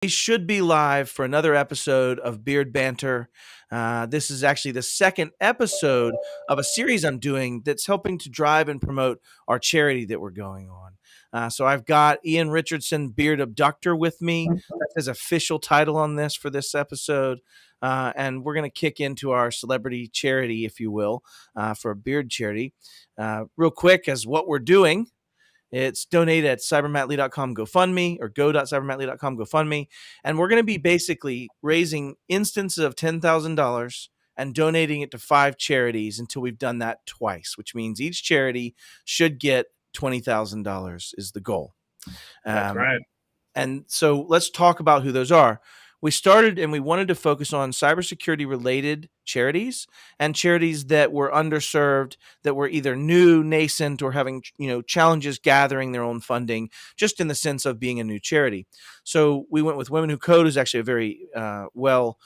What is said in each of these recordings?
We should be live for another episode of Beard Banter. This is actually the second episode of a series I'm doing that's helping to drive and promote our charity that we're going on. So I've got Ian Richardson, Beard Abductor, with me. That's his official title on this for this episode. And we're going to kick into our celebrity charity, if you will, for a beard charity. Real quick, as what we're doing. It's donate at cybermattlee.com GoFundMe or go.cybermattlee.com GoFundMe. And we're going to be basically raising instances of $10,000 and donating it to 5 charities until we've done that twice, which means each charity should get $20,000 is the goal. That's right. And so let's talk about who those are. We started and we wanted to focus on cybersecurity related charities and charities that were underserved, that were either new, nascent, or having challenges gathering their own funding, just in the sense of being a new charity. So we went with Women Who Code, who's actually a very well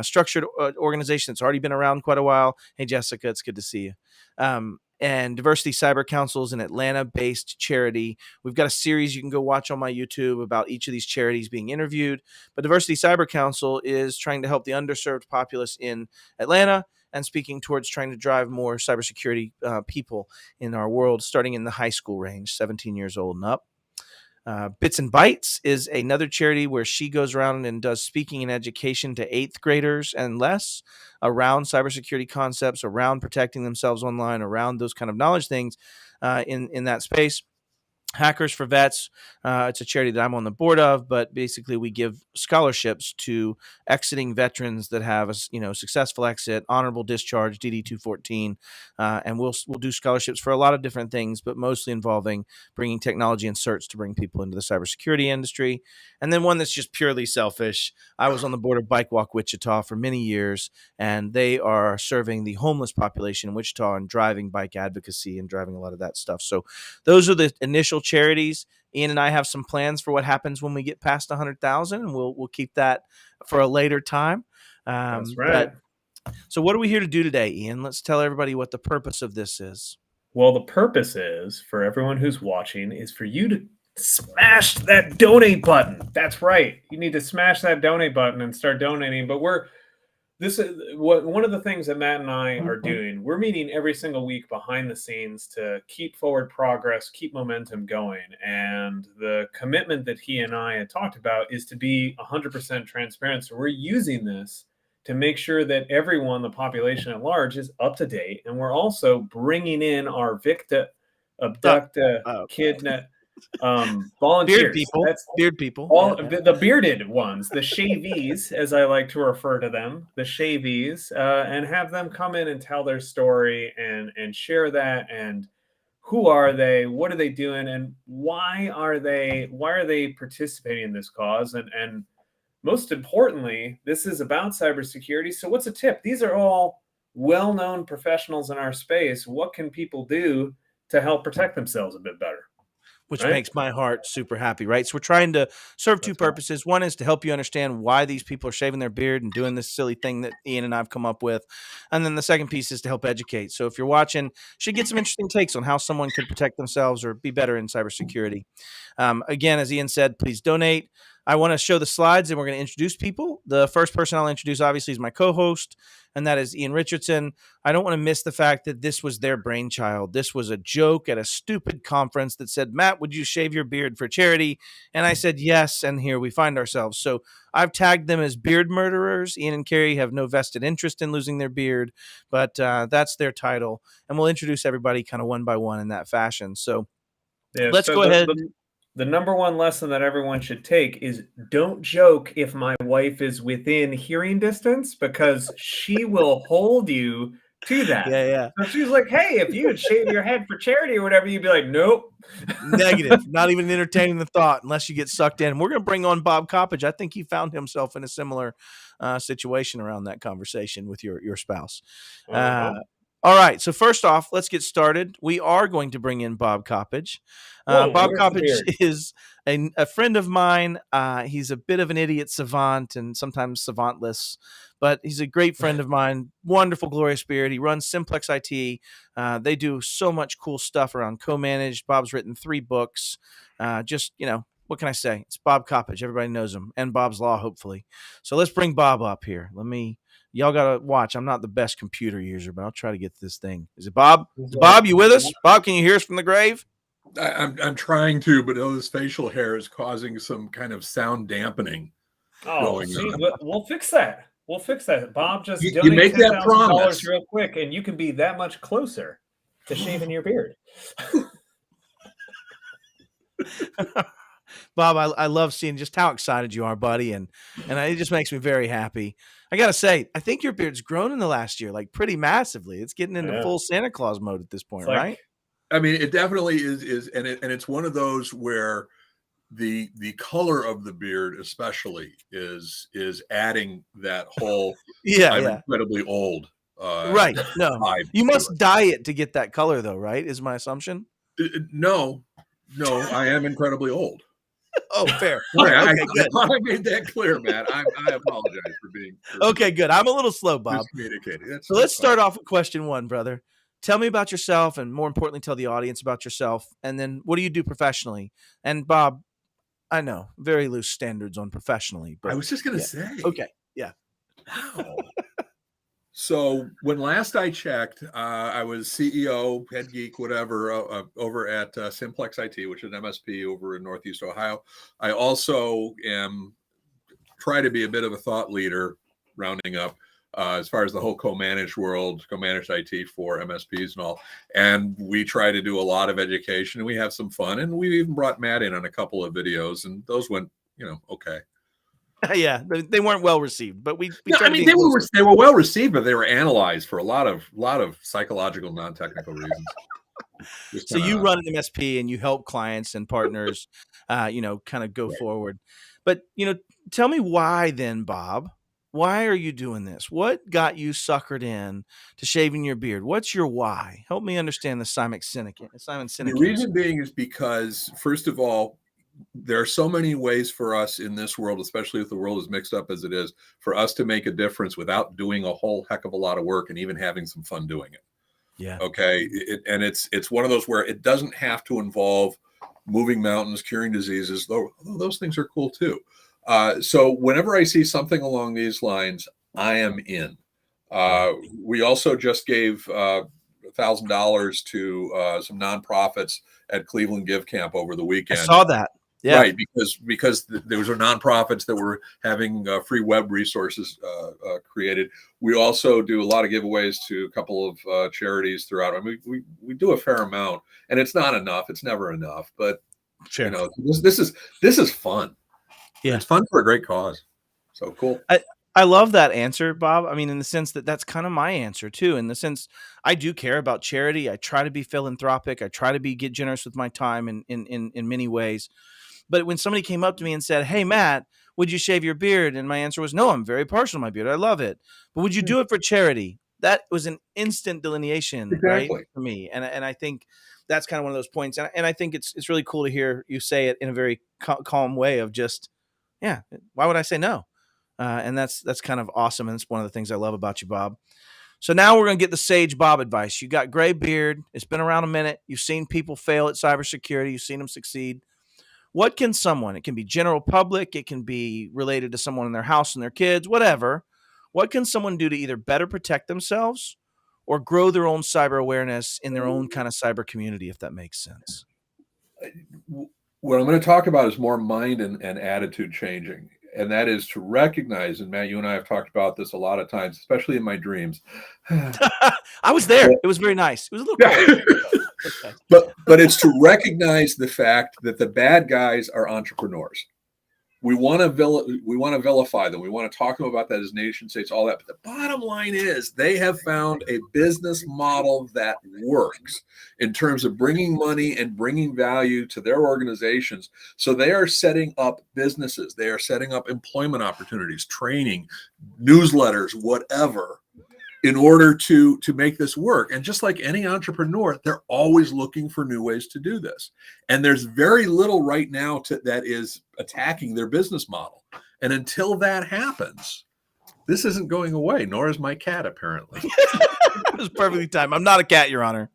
structured organization that's already been around quite a while. Hey, Jessica, it's good to see you. And Diversity Cyber Council is an Atlanta-based charity. We've got a series you can go watch on my YouTube about each of these charities being interviewed. But Diversity Cyber Council is trying to help the underserved populace in Atlanta and speaking towards trying to drive more cybersecurity people in our world, starting in the high school range, 17 years old and up. Bits and Bytes is another charity where she goes around and does speaking and education to 8th graders and less around cybersecurity concepts, around protecting themselves online, around those kind of knowledge things in that space. Hackers for Vets. It's a charity that I'm on the board of, but basically we give scholarships to exiting veterans that have a successful exit, honorable discharge, DD 214, and we'll do scholarships for a lot of different things, but mostly involving bringing technology and certs to bring people into the cybersecurity industry. And then one that's just purely selfish. I was on the board of Bike Walk Wichita for many years, and they are serving the homeless population in Wichita and driving bike advocacy and driving a lot of that stuff. So those are the initial charities. Ian and I have some plans for what happens when we get past 100,000, and we'll keep that for a later time. That's right. So what are we here to do today, Ian? Let's tell everybody what the purpose of this is. Well, the purpose is, for everyone who's watching, is for you to smash that donate button. That's right. You need to smash that donate button and start donating. But this is one of the things that Matt and I are doing. We're meeting every single week behind the scenes to keep forward progress, keep momentum going. And the commitment that he and I had talked about is to be 100% transparent. So we're using this to make sure that everyone, the population at large, is up to date. And we're also bringing in our Victa, Abducta, Kidnap, volunteers. Beard people. The bearded ones, the shavies, as I like to refer to them, the shavies, and have them come in and tell their story and share that. And who are they? What are they doing? And why are they participating in this cause? And most importantly, this is about cybersecurity. So what's a tip? These are all well-known professionals in our space. What can people do to help protect themselves a bit better? Which makes my heart super happy, right? So we're trying to serve two purposes. One is to help you understand why these people are shaving their beard and doing this silly thing that Ian and I've come up with. And then the second piece is to help educate. So if you're watching, you should get some interesting takes on how someone could protect themselves or be better in cybersecurity. Again, as Ian said, please donate. I want to show the slides and we're going to introduce people. The first person I'll introduce, obviously, is my co-host, and that is Ian Richardson. I don't want to miss the fact that this was their brainchild. This was a joke at a stupid conference that said, Matt, would you shave your beard for charity? And I said, yes, and here we find ourselves. So I've tagged them as beard murderers. Ian and Carrie have no vested interest in losing their beard, but that's their title. And we'll introduce everybody kind of one by one in that fashion. So let's go ahead. The number one lesson that everyone should take is don't joke if my wife is within hearing distance, because she will hold you to that. Yeah. So she's like, hey, if you would shave your head for charity or whatever, you'd be like, nope. Negative. Not even entertaining the thought unless you get sucked in. We're going to bring on Bob Coppage. I think he found himself in a similar situation around that conversation with your spouse. All right. So first off, let's get started. We are going to bring in Bob Coppage. Bob Coppage is a friend of mine. He's a bit of an idiot savant and sometimes savantless, but he's a great friend of mine. Wonderful, glorious spirit. He runs Simplex IT. They do so much cool stuff around co-managed. Bob's written 3 books. Just what can I say? It's Bob Coppage. Everybody knows him, and Bob's Law, hopefully. So let's bring Bob up here. Y'all got to watch. I'm not the best computer user, but I'll try to get this thing. Is it Bob? Is Bob, you with us? Bob, can you hear us from the grave? I'm trying to, but his facial hair is causing some kind of sound dampening. Oh, see, we'll fix that. We'll fix that. Bob, just you make that promise real quick, and you can be that much closer to shaving your beard. Bob, I love seeing just how excited you are, buddy, and it just makes me very happy. I gotta say, I think your beard's grown in the last year, like pretty massively. It's getting into full Santa Claus mode at this point, right? I mean, it definitely is, and it's one of those where the color of the beard, especially, is adding that whole I'm incredibly old. Right? No, you must dye it to get that color, though, right? Is my assumption? No, I am incredibly old. Oh, fair. Sorry, okay, I thought I made that clear, Matt. I apologize for being okay. Good. I'm a little slow, Bob. So let's start off with question 1, brother. Tell me about yourself, and more importantly, tell the audience about yourself. And then, what do you do professionally? And Bob, I know very loose standards on professionally, but I was just going to say. Okay. Yeah. Wow. So when last I checked, I was CEO, head geek, whatever, over at Simplex IT, which is an MSP over in Northeast Ohio. I also try to be a bit of a thought leader, rounding up, as far as the whole co-managed world, co-managed IT for MSPs and all. And we try to do a lot of education, and we have some fun. And we even brought Matt in on a couple of videos, and those went, okay. Yeah, they weren't well received, but we they were well received, but they were analyzed for a lot of psychological, non-technical reasons. So you run an MSP and you help clients and partners, kind of go forward. But tell me why then, Bob. Why are you doing this? What got you suckered in to shaving your beard? What's your why? Help me understand the Simon Sinek. The reason being is because, first of all, there are so many ways for us in this world, especially if the world is mixed up as it is, for us to make a difference without doing a whole heck of a lot of work and even having some fun doing it. Yeah. Okay. It's one of those where it doesn't have to involve moving mountains, curing diseases, though those things are cool too. So whenever I see something along these lines, I am in. We also just gave $1,000 to some nonprofits at Cleveland Give Camp over the weekend. I saw that. Yeah. Right, because those are nonprofits that were having free web resources created. We also do a lot of giveaways to a couple of charities throughout. I mean, we do a fair amount, and it's not enough. It's never enough, but sure. This is fun. Yeah, it's fun for a great cause. So cool. I love that answer, Bob. I mean, in the sense that that's kind of my answer too. In the sense, I do care about charity. I try to be philanthropic. I try to get generous with my time in many ways. But when somebody came up to me and said, "Hey, Matt, would you shave your beard?" And my answer was, "No, I'm very partial to my beard. I love it. But would you do it for charity?" That was an instant delineation, right, for me. And I think that's kind of one of those points. And I think it's really cool to hear you say it in a very calm way of just, yeah, why would I say no? And that's kind of awesome. And it's one of the things I love about you, Bob. So now we're going to get the sage Bob advice. You got gray beard. It's been around a minute. You've seen people fail at cybersecurity. You've seen them succeed. What can someone, it can be general public, it can be related to someone in their house and their kids, whatever. What can someone do to either better protect themselves or grow their own cyber awareness in their own kind of cyber community, if that makes sense? What I'm going to talk about is more mind and attitude changing. And that is to recognize, and Matt, you and I have talked about this a lot of times, especially in my dreams. I was there. It was very nice. It was a little cold. Okay. But it's to recognize the fact that the bad guys are entrepreneurs. We want to vilify them. We want to talk to them about that as nation states, all that. But the bottom line is they have found a business model that works in terms of bringing money and bringing value to their organizations. So they are setting up businesses. They are setting up employment opportunities, training, newsletters, whatever, in order to make this work. And just like any entrepreneur, they're always looking for new ways to do this. And there's very little right now that is attacking their business model. And until that happens, this isn't going away, nor is my cat, apparently. It was perfectly timed. I'm not a cat, Your Honor.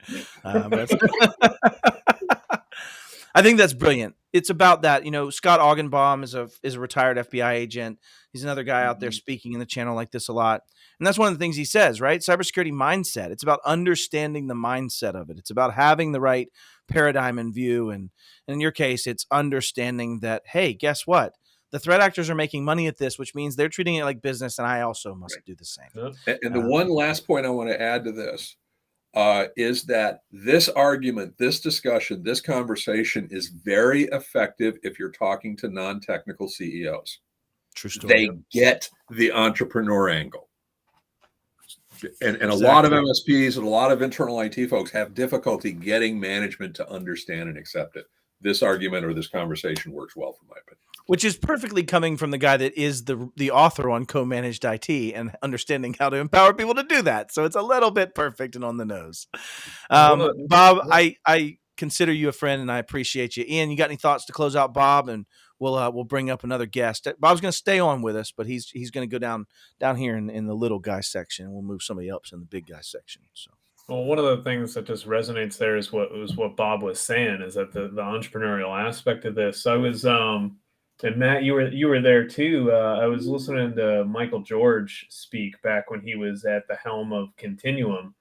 I think that's brilliant. It's about that. Scott Augenbaum is a retired FBI agent. He's another guy out there speaking in the channel like this a lot. And that's one of the things he says, right? Cybersecurity mindset. It's about understanding the mindset of it. It's about having the right paradigm in view. And in your case, it's understanding that, hey, guess what? The threat actors are making money at this, which means they're treating it like business, and I also must do the same. And the one last point I want to add to this is that this argument, this discussion, this conversation is very effective if you're talking to non-technical CEOs. True story. They get the entrepreneur angle. And a lot of MSPs and a lot of internal IT folks have difficulty getting management to understand and accept it. This argument or this conversation works well for my opinion. Which is perfectly coming from the guy that is the author on co-managed IT and understanding how to empower people to do that. So it's a little bit perfect and on the nose. Bob, I consider you a friend and I appreciate you. Ian, you got any thoughts to close out Bob? And we'll bring up another guest. Bob's going to stay on with us, but he's going to go down here in the little guy section. We'll move somebody else in the big guy section. So. Well, one of the things that just resonates there is what Bob was saying, is that the entrepreneurial aspect of this. I was and Matt, you were there too. I was listening to Michael George speak back when he was at the helm of Continuum,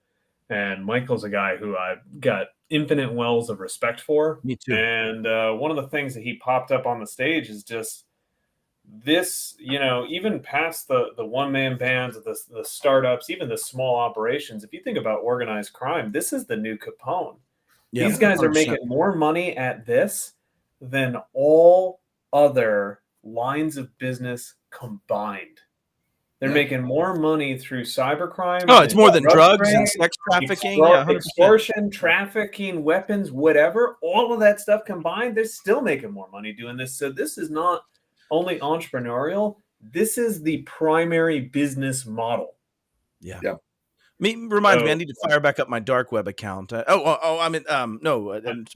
and Michael's a guy who I've got infinite wells of respect for. Me too. And one of the things that he popped up on the stage is just this, even past the one-man bands, the startups, even the small operations. If you think about organized crime, this is the new Capone. Yeah, these guys 100%. Are making more money at this than all other lines of business combined. They're making more money through cybercrime. Oh, it's more than drugs and sex trafficking. Extortion, trafficking, weapons, whatever. All of that stuff combined, they're still making more money doing this. So this is not only entrepreneurial. This is the primary business model. Yeah. Reminds me, I need to fire back up my dark web account. I'm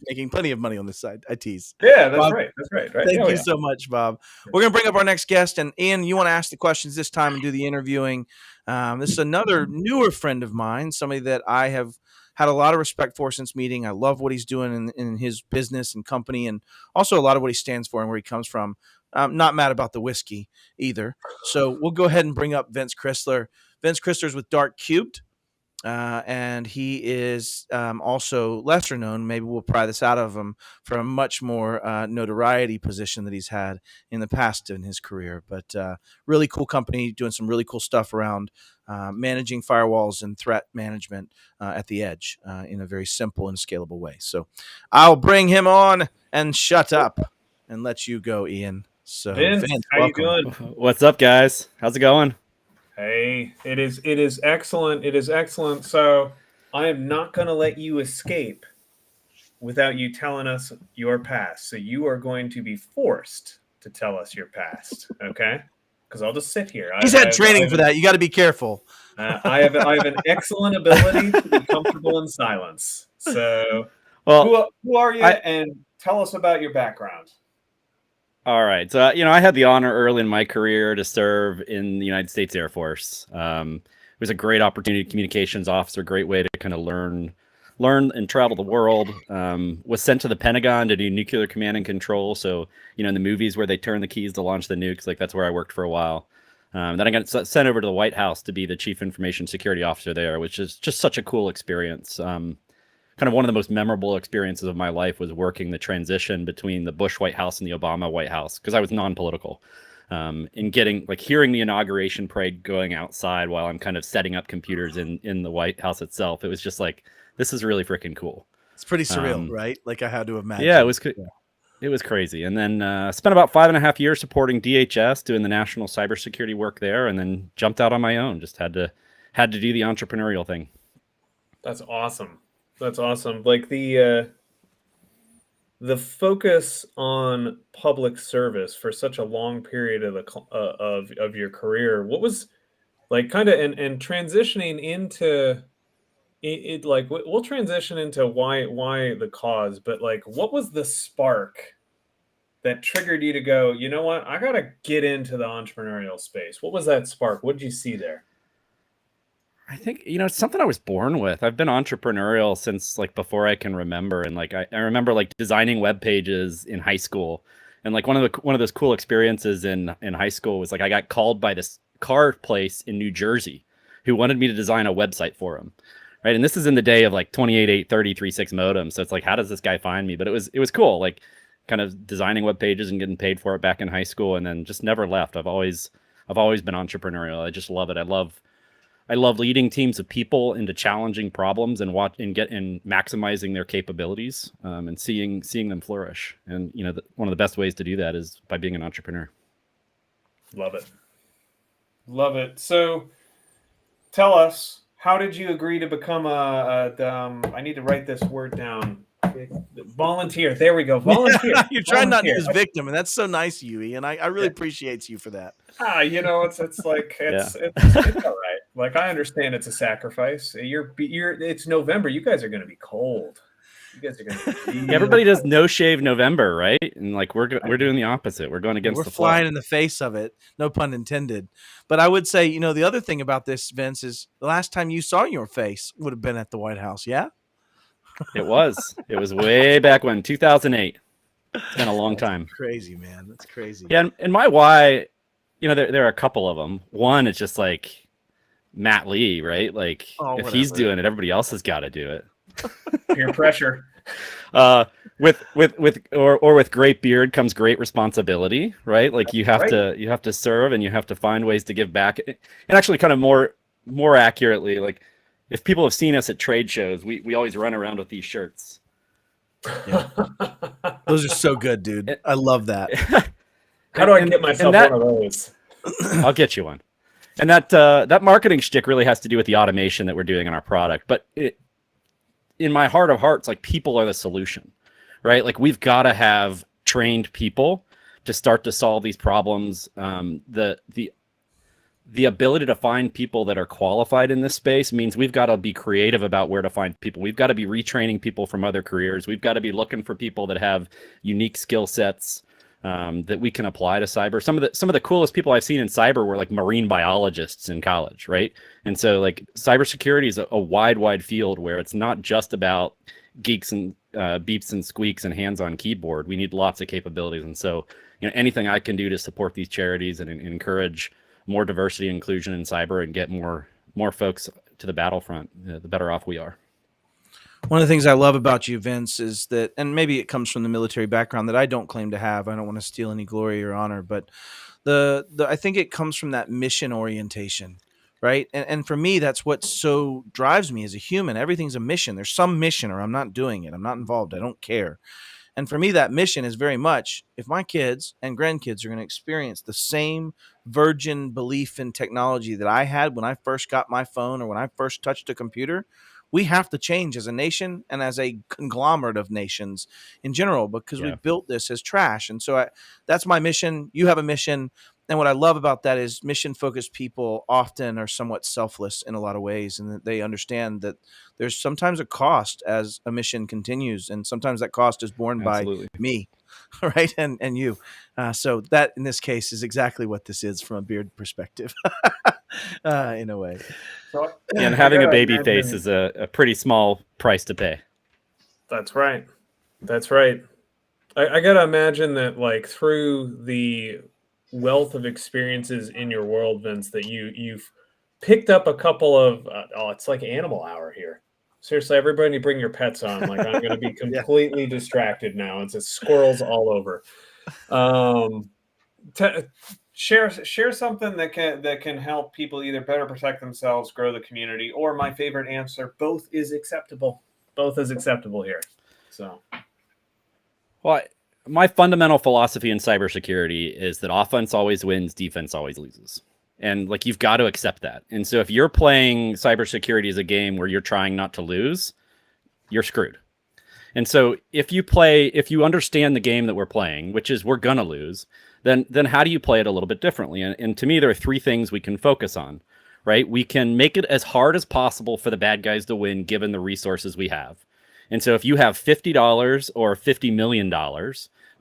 making plenty of money on this side. I tease. Yeah, that's Bob, right. That's right. Thank you so much, Bob. We're going to bring up our next guest. And Ian, you want to ask the questions this time and do the interviewing. This is another newer friend of mine, somebody that I have had a lot of respect for since meeting. I love what he's doing in his business and company, and also a lot of what he stands for and where he comes from. I'm not mad about the whiskey either. So we'll go ahead and bring up Vince Chrysler. Vince Chrysler's with Dark Cubed. And he is also lesser known. Maybe we'll pry this out of him for a much more notoriety position that he's had in the past in his career. But really cool company doing some really cool stuff around managing firewalls and threat management at the edge in a very simple and scalable way. So I'll bring him on and shut up and let you go, Ian. So Vince, how you doing? What's up, guys? How's it going? Hey, it is excellent. It is excellent. So I am not going to let you escape without you telling us your past. So you are going to be forced to tell us your past, okay? Because I'll just sit here. He's had training for that. You got to be careful. I have an excellent ability to be comfortable in silence. So, well, who are you? And tell us about your background. All right. So, I had the honor early in my career to serve in the United States Air Force. It was a great opportunity, communications officer, great way to kind of learn and travel the world. Was sent to the Pentagon to do nuclear command and control. So, in the movies where they turn the keys to launch the nukes, like that's where I worked for a while. Then I got sent over to the White House to be the chief information security officer there, which is just such a cool experience. Kind of one of the most memorable experiences of my life was working the transition between the Bush White House and the Obama White House, because I was non-political, and hearing the inauguration parade going outside while I'm kind of setting up computers in the White House itself. It was just like, this is really freaking cool. It's pretty surreal, right? Like I had to imagine. Yeah, it was crazy. And then spent about 5.5 years supporting DHS, doing the national cybersecurity work there, and then jumped out on my own. Just had to do the entrepreneurial thing. That's awesome. That's awesome. Like the focus on public service for such a long period of your career. What was like kind of and transitioning into it like we'll transition into why the cause, but like what was the spark that triggered you to go, you know what, I gotta get into the entrepreneurial space? What was that spark? What did you see there? I think, it's something I was born with. I've been entrepreneurial since like before I can remember. And like, I remember like designing web pages in high school. And like one of those cool experiences in high school was like, I got called by this car place in New Jersey who wanted me to design a website for them. Right. And this is in the day of like 28.833.6 modem. So it's like, how does this guy find me? But it was cool. Like kind of designing web pages and getting paid for it back in high school, and then just never left. I've always been entrepreneurial. I just love it. I love leading teams of people into challenging problems and maximizing their capabilities, and seeing them flourish. And one of the best ways to do that is by being an entrepreneur. Love it. Love it. So tell us, how did you agree to become I need to write this word down. Volunteer. There we go. Volunteer. You're trying not to use victim, and that's so nice, Yui, and I really appreciate you for that. It's like it's all right. Like, I understand it's a sacrifice. It's November. You guys are going to be cold. You guys are going to be Everybody does no shave November, right? And like we're doing the opposite. We're going against We're the flow. flying in the face of it. No pun intended. But I would say, the other thing about this, Vince, is the last time you saw your face would have been at the White House. Yeah. It was way back when, 2008. It's been a long time. Crazy, man. That's crazy. Yeah. And my why, there are a couple of them. One, it's just like Matt Lee, right? Like if he's doing it, everybody else has got to do it. Peer pressure. With great beard comes great responsibility, right? Like you have to serve, and you have to find ways to give back. And actually kind of more accurately, like if people have seen us at trade shows, we always run around with these shirts. Yeah. Those are so good, dude. I love that. How do I get myself one of those? I'll get you one. And that marketing shtick really has to do with the automation that we're doing in our product. But in my heart of hearts, like people are the solution, right? Like we've got to have trained people to start to solve these problems. The ability to find people that are qualified in this space means we've got to be creative about where to find people. We've got to be retraining people from other careers. We've got to be looking for people that have unique skill sets that we can apply to cyber. Some of the coolest people I've seen in cyber were like marine biologists in college, right? And so like cybersecurity is a wide field where it's not just about geeks and beeps and squeaks and hands on keyboard. We need lots of capabilities. And so anything I can do to support these charities and encourage more diversity and inclusion in cyber and get more folks to the battlefront, the better off we are. One of the things I love about you, Vince, is that, and maybe it comes from the military background that I don't claim to have. I don't want to steal any glory or honor, but I think it comes from that mission orientation, right? And for me, that's what so drives me as a human. Everything's a mission. There's some mission, or I'm not doing it. I'm not involved. I don't care. And for me, that mission is very much, if my kids and grandkids are going to experience the same virgin belief in technology that I had when I first got my phone or when I first touched a computer, we have to change as a nation and as a conglomerate of nations in general, because we built this as trash. And so that's my mission. You have a mission. And what I love about that is mission-focused people often are somewhat selfless in a lot of ways, and that they understand that there's sometimes a cost as a mission continues, and sometimes that cost is borne by me, right, and you. So that, in this case, is exactly what this is from a beard perspective, in a way. And having a baby face is a pretty small price to pay. That's right. That's right. I got to imagine that, like, through the wealth of experiences in your world, Vince, that you've picked up a couple of it's like Animal Hour here. Seriously, everybody bring your pets on. Like, I'm going to be completely distracted now. It's squirrels all over. Share something that can help people either better protect themselves, grow the community, or my favorite answer, both is acceptable. Both is acceptable here. So, well, my fundamental philosophy in cybersecurity is that offense always wins, defense always loses. And like, you've got to accept that. And so if you're playing cybersecurity as a game where you're trying not to lose, you're screwed. And so if you understand the game that we're playing, which is we're going to lose, then how do you play it a little bit differently? And to me, there are three things we can focus on, right? We can make it as hard as possible for the bad guys to win, given the resources we have. And so if you have $50 or $50 million,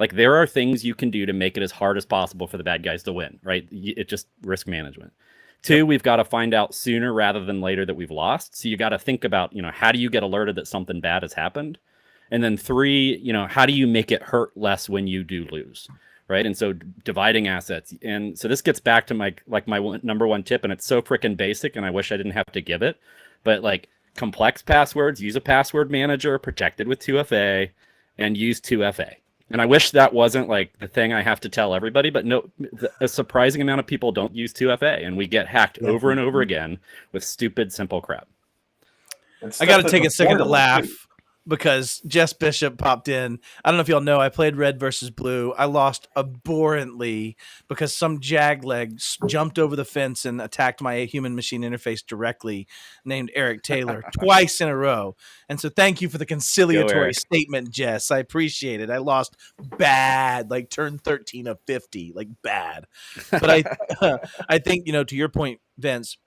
like, there are things you can do to make it as hard as possible for the bad guys to win, right? It just risk management. 2, we've got to find out sooner rather than later that we've lost. So you got to think about, how do you get alerted that something bad has happened? And then 3, how do you make it hurt less when you do lose? Right. And so dividing assets. And so this gets back to my number one tip, and it's so freaking basic, and I wish I didn't have to give it, but like complex passwords, use a password manager protected with 2FA, and use 2FA. And I wish that wasn't like the thing I have to tell everybody, but no, a surprising amount of people don't use 2FA, and we get hacked over and over again with stupid, simple crap. I got to take a second to laugh because Jess Bishop popped in. I don't know if y'all know, I played Red versus Blue. I lost abhorrently because some jagleg jumped over the fence and attacked my human machine interface directly, named Eric Taylor, twice in a row. And so thank you for the conciliatory statement, Jess. I appreciate it. I lost bad, like turned 13 of 50, like bad. But I think, to your point, Vince,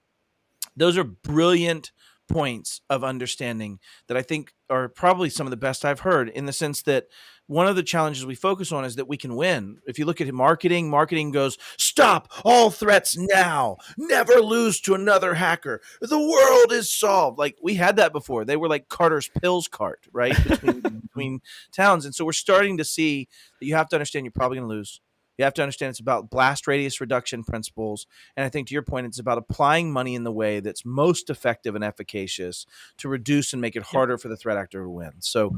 those are brilliant points of understanding that I think are probably some of the best I've heard, in the sense that one of the challenges we focus on is that we can win. If you look at marketing goes, stop all threats now, never lose to another hacker, the world is solved. Like, we had that before. They were like Carter's pills cart, right? Between towns. And so we're starting to see that you have to understand you're probably going to lose. You have to understand it's about blast radius reduction principles. And I think, to your point, it's about applying money in the way that's most effective and efficacious to reduce and make it harder for the threat actor to win. So,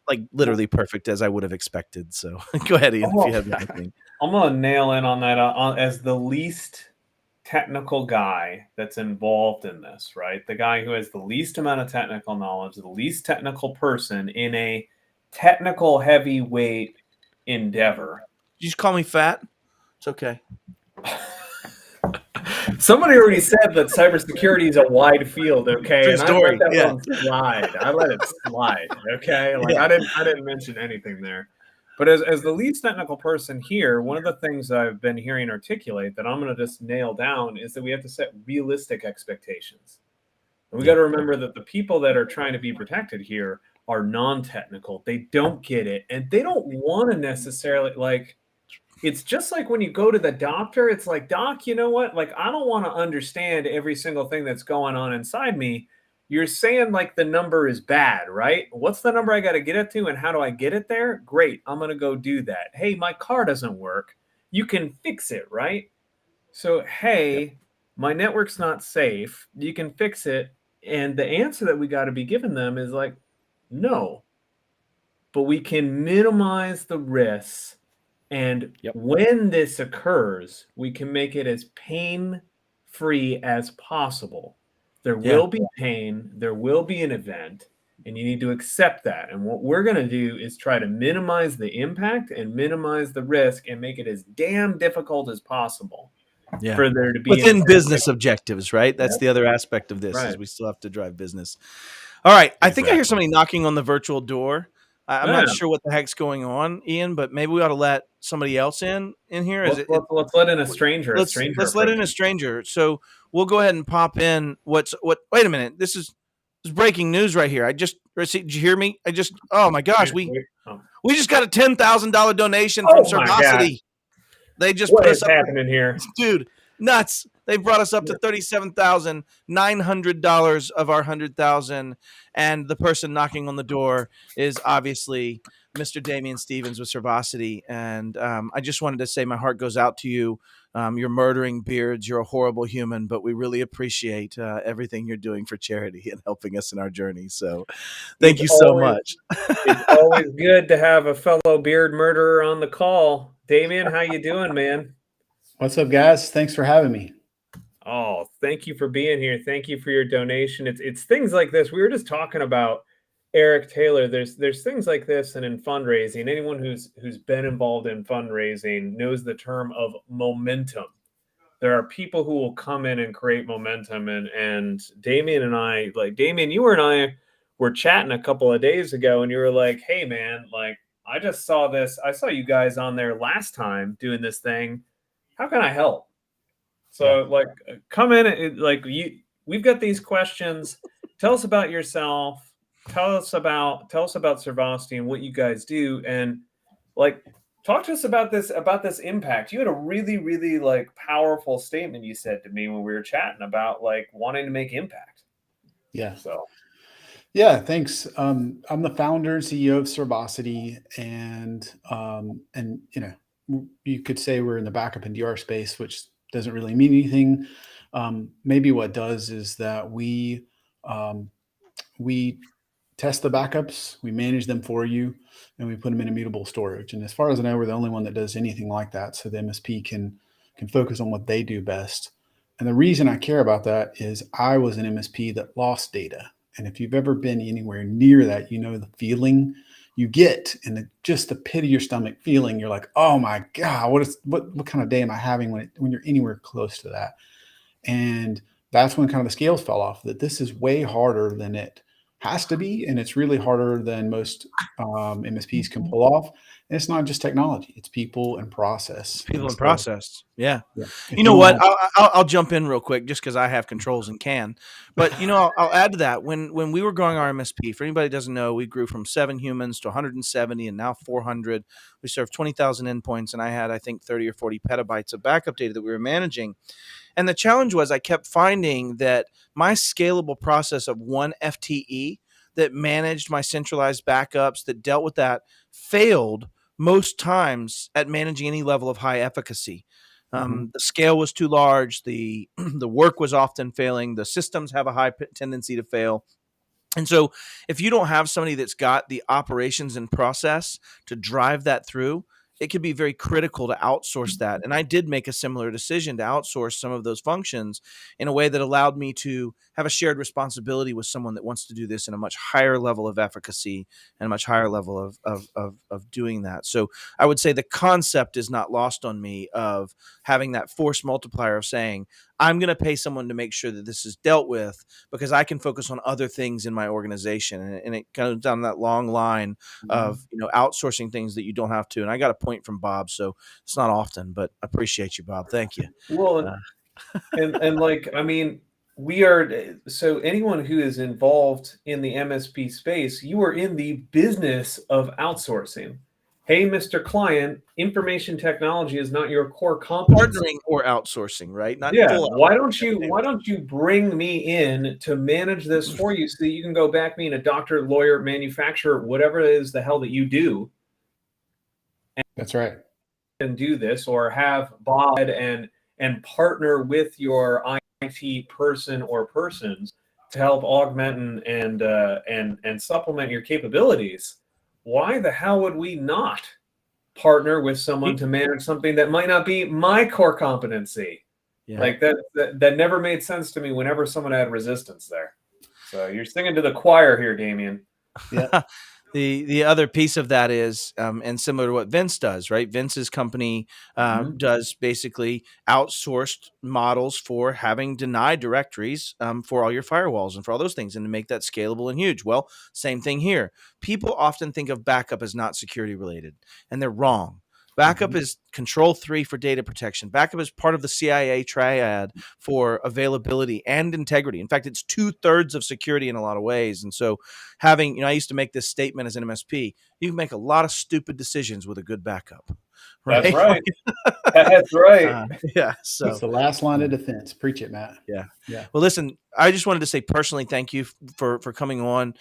like, literally perfect, as I would have expected. So go ahead, Ian, if you have anything. I'm going to nail in on that as the least technical guy that's involved in this, right? The guy who has the least amount of technical knowledge, the least technical person in a technical heavyweight endeavor. Did you just call me fat? It's okay. Somebody already said that cybersecurity is a wide field, okay? True and story. I let that one slide. I let it slide, okay? Like, I didn't mention anything there. But as the least technical person here, one of the things I've been hearing articulate that I'm going to just nail down is that we have to set realistic expectations. And we got to remember that the people that are trying to be protected here are non-technical. They don't get it, and they don't want to necessarily, like, it's just like when you go to the doctor, it's like, doc, you know what? Like, I don't want to understand every single thing that's going on inside me. You're saying like the number is bad, right? What's the number I got to get it to, and how do I get it there? Great. I'm going to go do that. Hey, my car doesn't work. You can fix it, right? So, hey, my network's not safe. You can fix it. And the answer that we got to be giving them is like, no, but we can minimize the risks. And when this occurs, we can make it as pain-free as possible. There will be pain. There will be an event, and you need to accept that. And what we're going to do is try to minimize the impact and minimize the risk and make it as damn difficult as possible for there to be within business objectives, right? That's the other aspect of this, is we still have to drive business. All right. I think I hear somebody knocking on the virtual door. I'm not sure what the heck's going on, Ian, but maybe we ought to let somebody else in here. Let's let in a stranger. Let's let in a stranger. So we'll go ahead and pop in. Wait a minute. This is breaking news right here. Did you hear me? Oh my gosh, we just got a $10,000 donation from Servacity. They just what put is happening here, dude? Nuts. They brought us up to $37,900 of our $100,000, and the person knocking on the door is obviously Mr. Damian Stevens with Servacity. And I just wanted to say my heart goes out to you. You're murdering beards. You're a horrible human, but we really appreciate everything you're doing for charity and helping us in our journey. So thank you so much. It's always good to have a fellow beard murderer on the call. Damian, how you doing, man? What's up, guys? Thanks for having me. Oh, thank you for being here. Thank you for your donation. It's things like this. We were just talking about Eric Taylor. There's things like this, and in fundraising, anyone who's been involved in fundraising knows the term of momentum. There are people who will come in and create momentum, and Damian and I, like Damian, you and I were chatting a couple of days ago, and you were like, "Hey, man, like I just saw this. I saw you guys on there last time doing this thing. How can I help?" So like, come in, like we've got these questions. Tell us about yourself. Tell us about Servacity and what you guys do. And like, Talk to us about this impact. You had a really, really like powerful statement you said to me when we were chatting about like wanting to make impact. Yeah. So Yeah, thanks. I'm the founder and CEO of Servosity, and you could say we're in the backup and DR space, which doesn't really mean anything. Maybe what does is that um, we test the backups, we manage them for you, and we put them in immutable storage. And as far as I know, we're the only one that does anything like that. So the MSP can focus on what they do best. And the reason I care about that is I was an MSP that lost data. And if you've ever been anywhere near that, you know the feeling you get and just the pit of your stomach feeling. You're like, oh my God, what kind of day am I having when you're anywhere close to that? And that's when kind of the scales fell off, that this is way harder than it has to be. And it's really harder than most MSPs can pull off. And it's not just technology, it's people and process. People And in so, process. Yeah. yeah, You if you know don't what? have, I'll jump in real quick just because I have controls and can. But I'll add to that. When we were growing our MSP, for anybody who doesn't know, we grew from 7 humans to 170 and now 400. We served 20,000 endpoints, and I had, I think, 30 or 40 petabytes of backup data that we were managing. And the challenge was I kept finding that my scalable process of one FTE that managed my centralized backups, that dealt with that, failed most times at managing any level of high efficacy. The scale was too large. The the work was often failing. The systems have a high tendency to fail. And so, if you don't have somebody that's got the operations and process to drive that through, it could be very critical to outsource that. And I did make a similar decision to outsource some of those functions in a way that allowed me to have a shared responsibility with someone that wants to do this in a much higher level of efficacy and a much higher level of doing that. So I would say the concept is not lost on me of having that force multiplier of saying, I'm going to pay someone to make sure that this is dealt with because I can focus on other things in my organization. And it goes down that long line of outsourcing things that you don't have to. And I got a point from Bob, so it's not often, but I appreciate you, Bob. Thank you. well, and like I mean, we are so anyone who is involved in the MSP space, you are in the business of outsourcing. Hey, Mr. Client, information technology is not your core competency. Partnering or outsourcing, right? Not Yeah, full. why don't you bring me in to manage this for you so that you can go back being a doctor, lawyer, manufacturer, whatever it is the hell that you do, that's right. and do this, or have Bob and partner with your IT person or persons to help augment and supplement your capabilities. Why the hell would we not partner with someone to manage something that might not be my core competency? Yeah. Like that never made sense to me whenever someone had resistance there. So you're singing to the choir here, Damien. Yeah. The other piece of that is, and similar to what Vince does, right? Vince's company does basically outsourced models for having denied directories for all your firewalls and for all those things, and to make that scalable and huge. Well, same thing here. People often think of backup as not security related, and they're wrong. Backup is control 3 for data protection. Backup is part of the CIA triad for availability and integrity. In fact, it's 2/3 of security in a lot of ways. And so having, I used to make this statement as an MSP, you can make a lot of stupid decisions with a good backup. Right? That's right. That's right. Yeah. So It's the last line of defense. Preach it, Matt. Yeah. Yeah. Well, listen, I just wanted to say personally, thank you for coming on.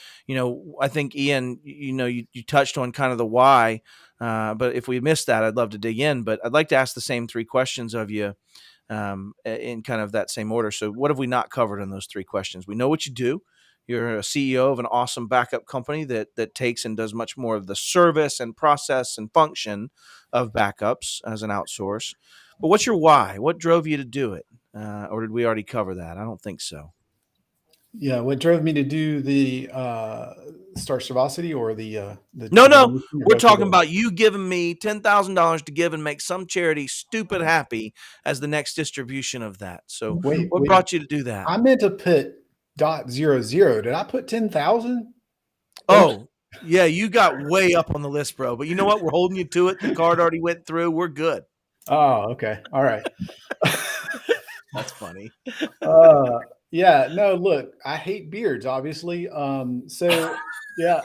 I think Ian, you touched on kind of the why, but if we missed that, I'd love to dig in, but I'd like to ask the same 3 questions of you in kind of that same order. So what have we not covered in those 3 questions? We know what you do. You're a CEO of an awesome backup company that takes and does much more of the service and process and function of backups as an outsource. But what's your why? What drove you to do it? Or did we already cover that? I don't think so. Yeah. What drove me to do the Start Servosity or the No, we're talking about you giving me $10,000 to give and make some charity stupid happy as the next distribution of that. So what brought you to do that? I meant to put .00. Did I put 10,000? Oh, yeah, you got way up on the list, bro. But you know what? We're holding you to it. The card already went through. We're good. Oh, okay. All right. That's funny. Yeah, no, look, I hate beards, obviously. So yeah.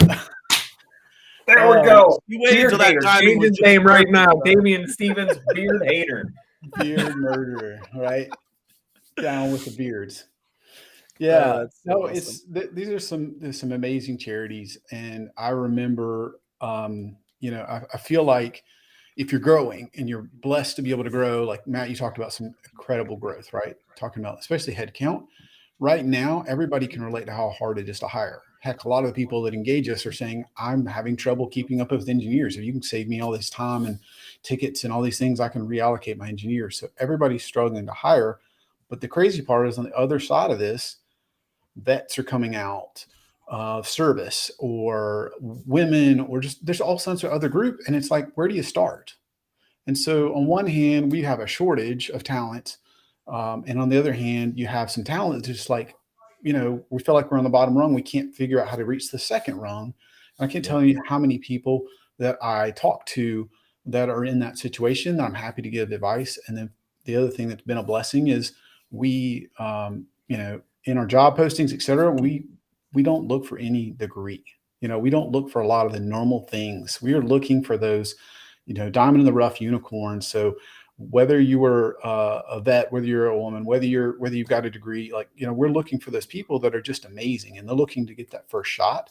There we go. You waited Beard till that hater. timing Change was his just name right perfect. now. Damian Stevens, beard hater. Beard murderer, right? Down with the beards. Yeah, that's so no, awesome. these are there's some amazing charities, and I remember, I feel like if you're growing and you're blessed to be able to grow, like Matt, you talked about some incredible growth, right? Talking about especially headcount. Right now, everybody can relate to how hard it is to hire. Heck, a lot of the people that engage us are saying, I'm having trouble keeping up with engineers. If you can save me all this time and tickets and all these things, I can reallocate my engineers. So everybody's struggling to hire. But the crazy part is on the other side of this, vets are coming out of service, or women, or just there's all sorts of other group. And it's like, where do you start? And so on one hand, we have a shortage of talent. And on the other hand, you have some talent that's just like, we feel like we're on the bottom rung. We can't figure out how to reach the second rung. And I can't tell you how many people that I talk to that are in that situation that I'm happy to give advice. And then the other thing that's been a blessing is we, in our job postings, et cetera, we don't look for any degree. We don't look for a lot of the normal things. We are looking for those, diamond in the rough unicorns. So whether you were a vet, whether you're a woman, whether you've got a degree, we're looking for those people that are just amazing, and they're looking to get that first shot.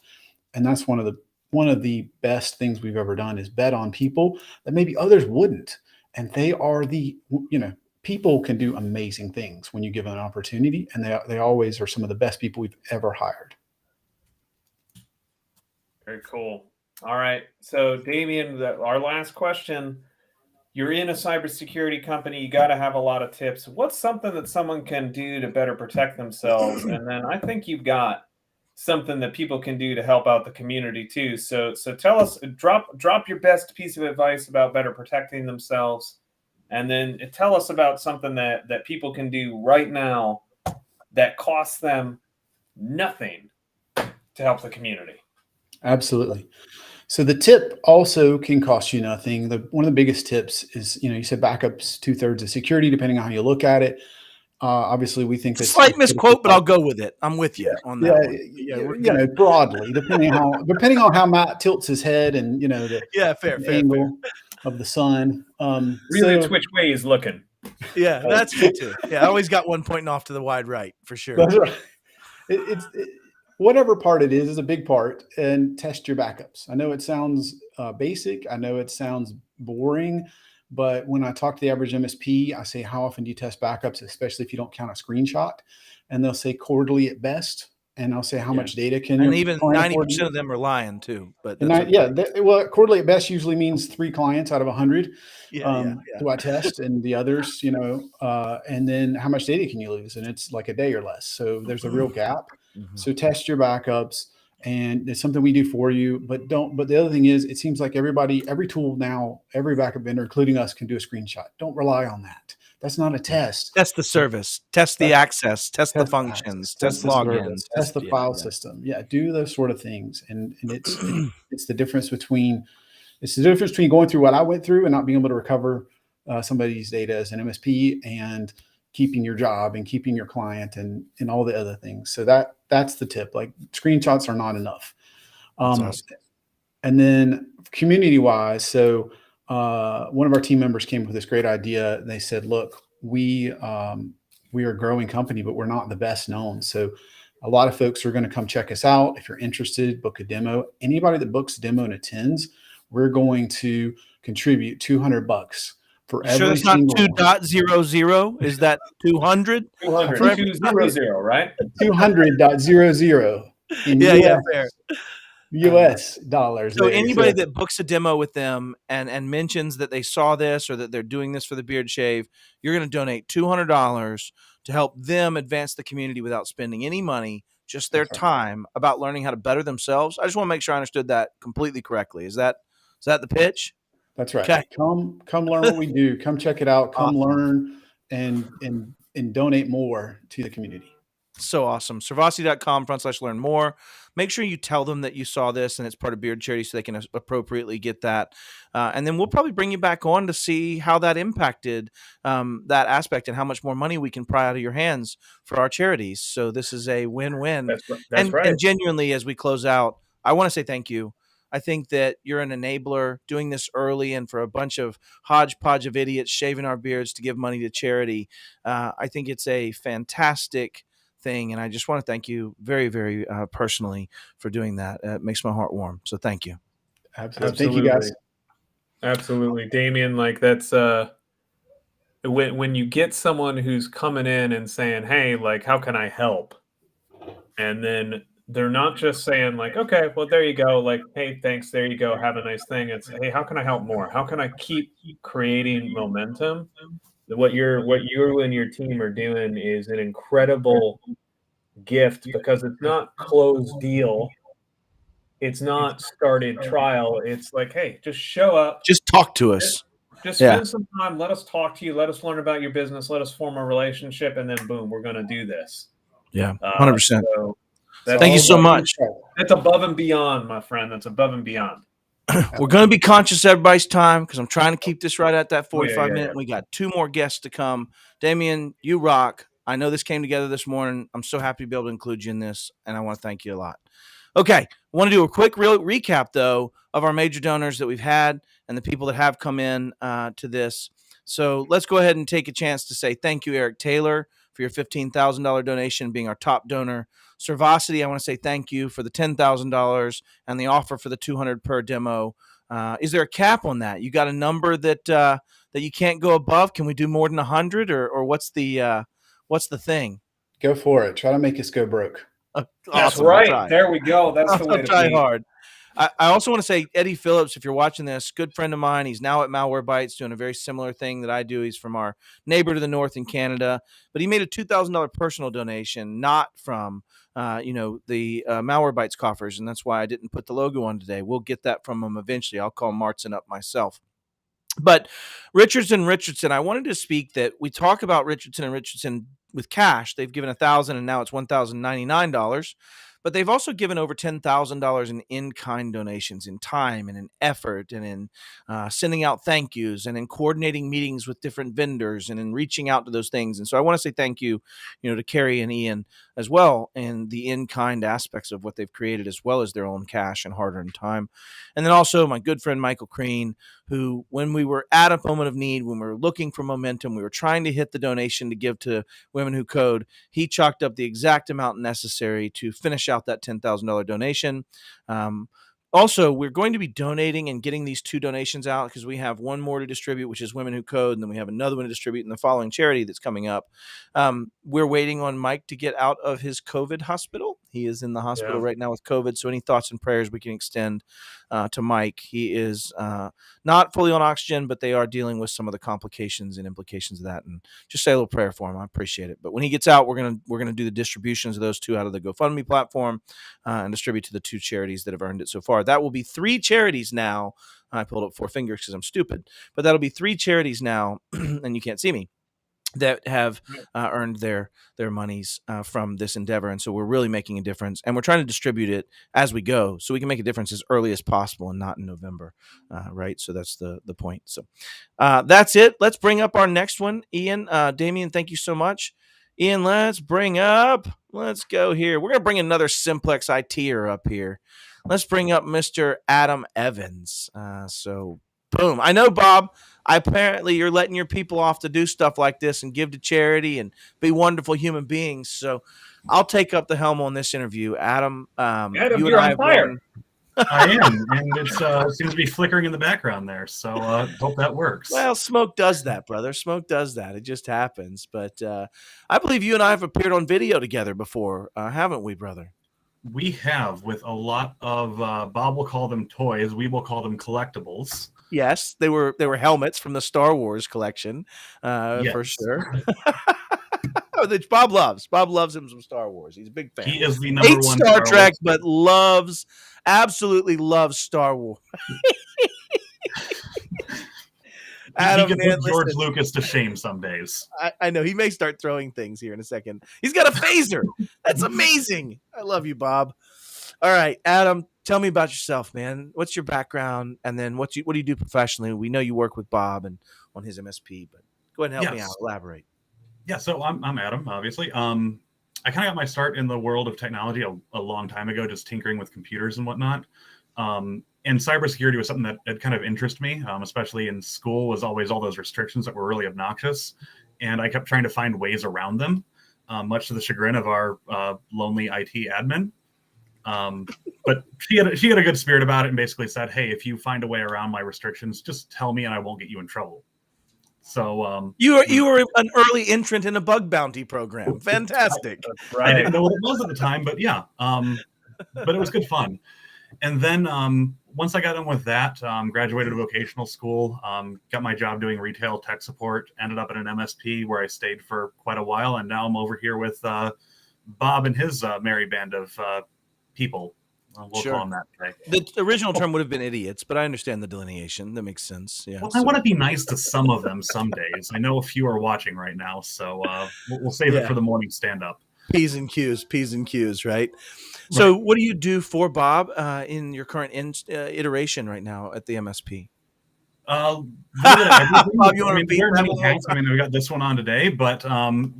And that's one of the best things we've ever done, is bet on people that maybe others wouldn't. And they are people can do amazing things when you give them an opportunity, and they always are some of the best people we've ever hired. Very cool. All right. So, Damian, our last question. You're in a cybersecurity company. You got to have a lot of tips. What's something that someone can do to better protect themselves? And then I think you've got something that people can do to help out the community too. So tell us, drop your best piece of advice about better protecting themselves. And then tell us about something that people can do right now that costs them nothing to help the community. Absolutely. So the tip also can cost you nothing. One of the biggest tips is, you said backups 2/3 of security, depending on how you look at it. Obviously, we think that's Slight misquote, but I'll go with it. I'm with you on that one. Yeah, broadly, depending on how Matt tilts his head and the fair angle of the sun. Really, it's which way he's looking. Yeah, that's true too. Yeah, I always got one pointing off to the wide right for sure. That's right. It's whatever part it is a big part, and test your backups. I know it sounds basic. I know it sounds boring, but when I talk to the average MSP, I say, how often do you test backups, especially if you don't count a screenshot? And they'll say quarterly at best. And I'll say, how much data can you? And even 90% of them are lying too. But quarterly at best usually means 3 clients out of 100. Do I test, and the others, and then how much data can you lose? And it's like a day or less. So there's a real gap. Mm-hmm. So test your backups, and it's something we do for you. But the other thing is, it seems like every tool now, every backup vendor, including us, can do a screenshot. Don't rely on that. That's not a test. Test the service, test the access, test the functions, test logins, test the file system. Yeah, do those sort of things. And it's the difference between going through what I went through and not being able to recover somebody's data as an MSP, and keeping your job and keeping your client and all the other things. So that's the tip. Like, screenshots are not enough. Awesome. And then community wise, so one of our team members came with this great idea. They said, look, we are a growing company, but we're not the best known. So a lot of folks are going to come check us out. If you're interested, book a demo. Anybody that books a demo and attends, we're going to contribute $200 for every that's not single 2.00? Is that 200? 200, right? 200.00 in fair. US dollars. So anybody that books a demo with them and mentions that they saw this or that they're doing this for the beard shave, you're going to donate $200 to help them advance the community without spending any money, just their time, about learning how to better themselves. I just want to make sure I understood that completely correctly. Is that the pitch? That's right. Okay. Come learn what we do. Come check it out. Come learn and donate more to the community. So awesome. Servasi.com/learn more. Make sure you tell them that you saw this and it's part of Beard Charity, so they can appropriately get that. And then we'll probably bring you back on to see how that impacted that aspect and how much more money we can pry out of your hands for our charities. So this is a win-win. That's right. And genuinely, as we close out, I want to say thank you. I think that you're an enabler doing this early, and for a bunch of hodgepodge of idiots shaving our beards to give money to charity. I think it's a fantastic thing, and I just want to thank you very, very personally for doing that. It makes my heart warm. So thank you. Absolutely. Thank you, guys. Absolutely, Damien. Like that's when you get someone who's coming in and saying, "Hey, like, how can I help?" and then they're not just saying like, "Okay, well, there you go," like, "Hey, thanks, there you go, have a nice thing." It's, "Hey, how can I help more? How can I keep creating momentum?" What you and your team are doing is an incredible gift because it's not closed deal. It's not started trial. It's like, hey, just show up, Just talk to us. just Yeah. spend some time. Let us talk to you. Let us learn about your business. Let us form a relationship, and then boom, we're going to do this. Yeah, 100%. So Thank you so much. That's above and beyond, my friend. That's above and beyond. We're going to be conscious of everybody's time because I'm trying to keep this right at that 45 yeah. minute. We got 2 more guests to come. Damien, you rock. I know this came together this morning. I'm so happy to be able to include you in this, and I want to thank you a lot. Okay, I want to do a quick recap, though, of our major donors that we've had and the people that have come in to this. So let's go ahead and take a chance to say thank you, Eric Taylor, for your $15,000 donation, being our top donor. Servosity, I want to say thank you for the $10,000 and the offer for the 200 per demo. Is there a cap on that? You got a number that that you can't go above? Can we do more than 100, or what's the thing? Go for it. Try to make us go broke. That's Awesome. right. There we go. That's the way I'll to try be. hard. I also want to say Eddie Phillips, if you're watching this, good friend of mine. He's now at Malwarebytes doing a very similar thing that I do. He's from our neighbor to the north in Canada, but he made a $2,000 personal donation, not from the Malwarebytes coffers, and that's why I didn't put the logo on today. We'll get that from him eventually. I'll call Martin up myself. But Richardson, I wanted to speak that we talk about Richardson and Richardson with cash. They've given $1,000 and now it's $1,099. But they've also given over $10,000 in kind donations, in time and in effort, and in sending out thank yous, and in coordinating meetings with different vendors, and in reaching out to those things. And so I want to say thank you, to Carrie and Ian as well, and the in kind aspects of what they've created, as well as their own cash and hard earned time. And then also my good friend Michael Crean, who, when we were at a moment of need, when we were looking for momentum, we were trying to hit the donation to give to Women Who Code, he chalked up the exact amount necessary to finish out that $10,000 donation. Also, we're going to be donating and getting these 2 donations out because we have one more to distribute, which is Women Who Code, and then we have another one to distribute in the following charity that's coming up. We're waiting on Mike to get out of his COVID hospital. He is in the hospital right now with COVID, so any thoughts and prayers we can extend to Mike. He is not fully on oxygen, but they are dealing with some of the complications and implications of that, and just say a little prayer for him. I appreciate it. But when he gets out, we're gonna do the distributions of those 2 out of the GoFundMe platform and distribute to the 2 charities that have earned it so far. That will be 3 charities now. I pulled up 4 fingers because I'm stupid, but that'll be 3 charities now, and you can't see me, that have earned their monies from this endeavor. And so we're really making a difference, and we're trying to distribute it as we go so we can make a difference as early as possible and not in November. Right. So that's the point. So that's it. Let's bring up our next one. Ian, Damien, thank you so much. Ian, let's go here. We're going to bring another Simplex ITer up here. Let's bring up Mr. Adam Evans. So boom. I know, Bob, apparently you're letting your people off to do stuff like this and give to charity and be wonderful human beings. So I'll take up the helm on this interview. Adam, you you're and I on have fire. won. I am, and it seems to be flickering in the background there. So hope that works. Well, smoke does that, brother. Smoke does that. It just happens. But I believe you and I have appeared on video together before, haven't we, brother? We have, with a lot of Bob will call them toys. We will call them collectibles. Yes, they were helmets from the Star Wars collection, Yes. for sure. Which Bob loves him some Star Wars. He's a big fan. He is the number Hates one Star Trek, Wars. but absolutely loves Star Wars. Adam, he can man, put George listen. Lucas to shame some days. I know he may start throwing things here in a second. He's got a phaser. That's amazing. I love you, Bob. All right, Adam, tell me about yourself, man. What's your background, and then what do you do professionally? We know you work with Bob and on his MSP, but go ahead and help me out. Elaborate. Yeah, so I'm Adam, obviously. I kind of got my start in the world of technology a long time ago, just tinkering with computers and whatnot. And cybersecurity was something that had kind of interested me, especially in school, was always all those restrictions that were really obnoxious. And I kept trying to find ways around them, much to the chagrin of our lonely IT admin. But she had a good spirit about it and basically said, hey, if you find a way around my restrictions, just tell me and I won't get you in trouble. So you were an early entrant in a bug bounty program. Fantastic. I didn't know what it was at the time, but yeah. But it was good fun. And then once I got done with that, graduated to vocational school, got my job doing retail tech support, ended up at an MSP where I stayed for quite a while. And now I'm over here with Bob and his merry band of people. We'll Sure. call them that today. The original term would have been idiots, but I understand the delineation. That makes sense. Yeah. Well, I want to be nice to some of them some days. I know a few are watching right now, so we'll save it for the morning stand-up. P's and Q's, right? So what do you do for Bob in your current iteration right now at the MSP? Bob, you want to repeat that? I mean, we got this one on today, but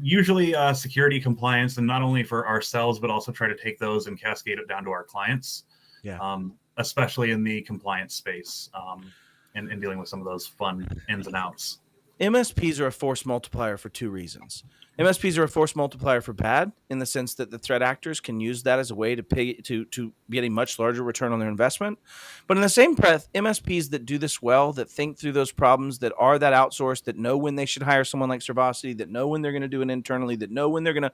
usually security compliance, and not only for ourselves, but also try to take those and cascade it down to our clients. Yeah. Especially in the compliance space, and dealing with some of those fun ins and outs. MSPs are a force multiplier for two reasons. MSPs are a force multiplier for bad, in the sense that the threat actors can use that as a way to pay to get a much larger return on their investment. But in the same breath, MSPs that do this well, that think through those problems, that are that outsourced, that know when they should hire someone like Servosity, that know when they're going to do it internally, that know when they're going to,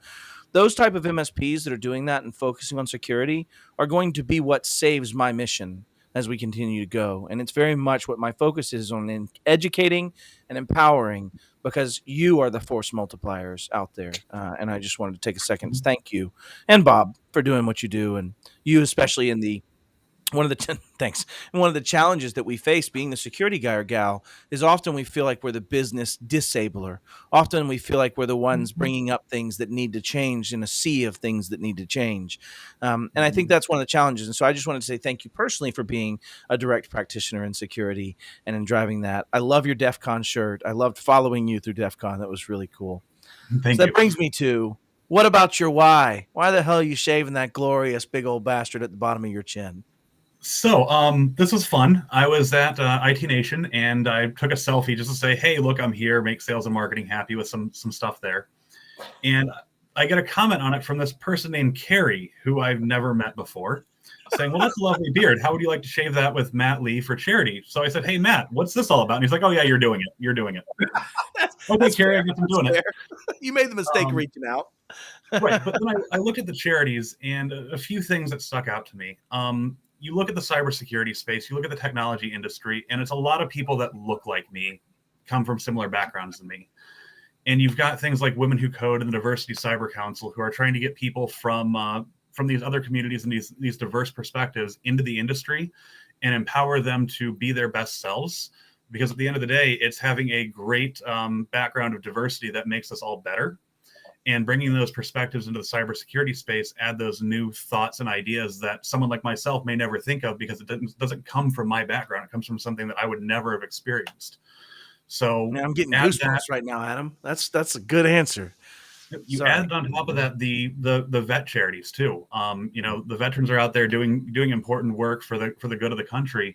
those type of MSPs that are doing that and focusing on security are going to be what saves my mission as we continue to go. And it's very much what my focus is on, educating and empowering, because you are the force multipliers out there. And I just wanted to take a second to thank you and Bob for doing what you do, and you especially in the one of the thanks. And one of the challenges that we face being the security guy or gal is often we feel like we're the business disabler. Often we feel like we're the ones bringing up things that need to change in a sea of things that need to change. And I think that's one of the challenges. And so I just wanted to say thank you personally for being a direct practitioner in security and in driving that. I love your DEF CON shirt. I loved following you through DEF CON. That was really cool. Thank you. That brings me to, what about your why? Why the hell are you shaving that glorious big old bastard at the bottom of your chin? So this was fun. I was at IT Nation and I took a selfie just to say, hey, look, I'm here, make sales and marketing happy with some stuff there. And I get a comment on it from this person named Carrie, who I've never met before, saying, well, that's a lovely beard. How would you like to shave that with Matt Lee for charity? So I said, hey, Matt, what's this all about? And he's like, oh, yeah, you're doing it. You're doing it. Okay, Carrie, I guess I'm doing it. You made the mistake reaching out. Right. But then I look at the charities and a few things that stuck out to me. You look at the cybersecurity space, you look at the technology industry, and it's a lot of people that look like me, come from similar backgrounds than me. And you've got things like Women Who Code and the Diversity Cyber Council, who are trying to get people from these other communities and these diverse perspectives into the industry and empower them to be their best selves. Because at the end of the day, it's having a great background of diversity that makes us all better. And bringing those perspectives into the cybersecurity space add those new thoughts and ideas that someone like myself may never think of, because it doesn't come from my background. It comes from something that I would never have experienced. So man, I'm getting goosebumps right now, Adam. That's a good answer. You add on top of that the vet charities too. The veterans are out there doing important work for the good of the country.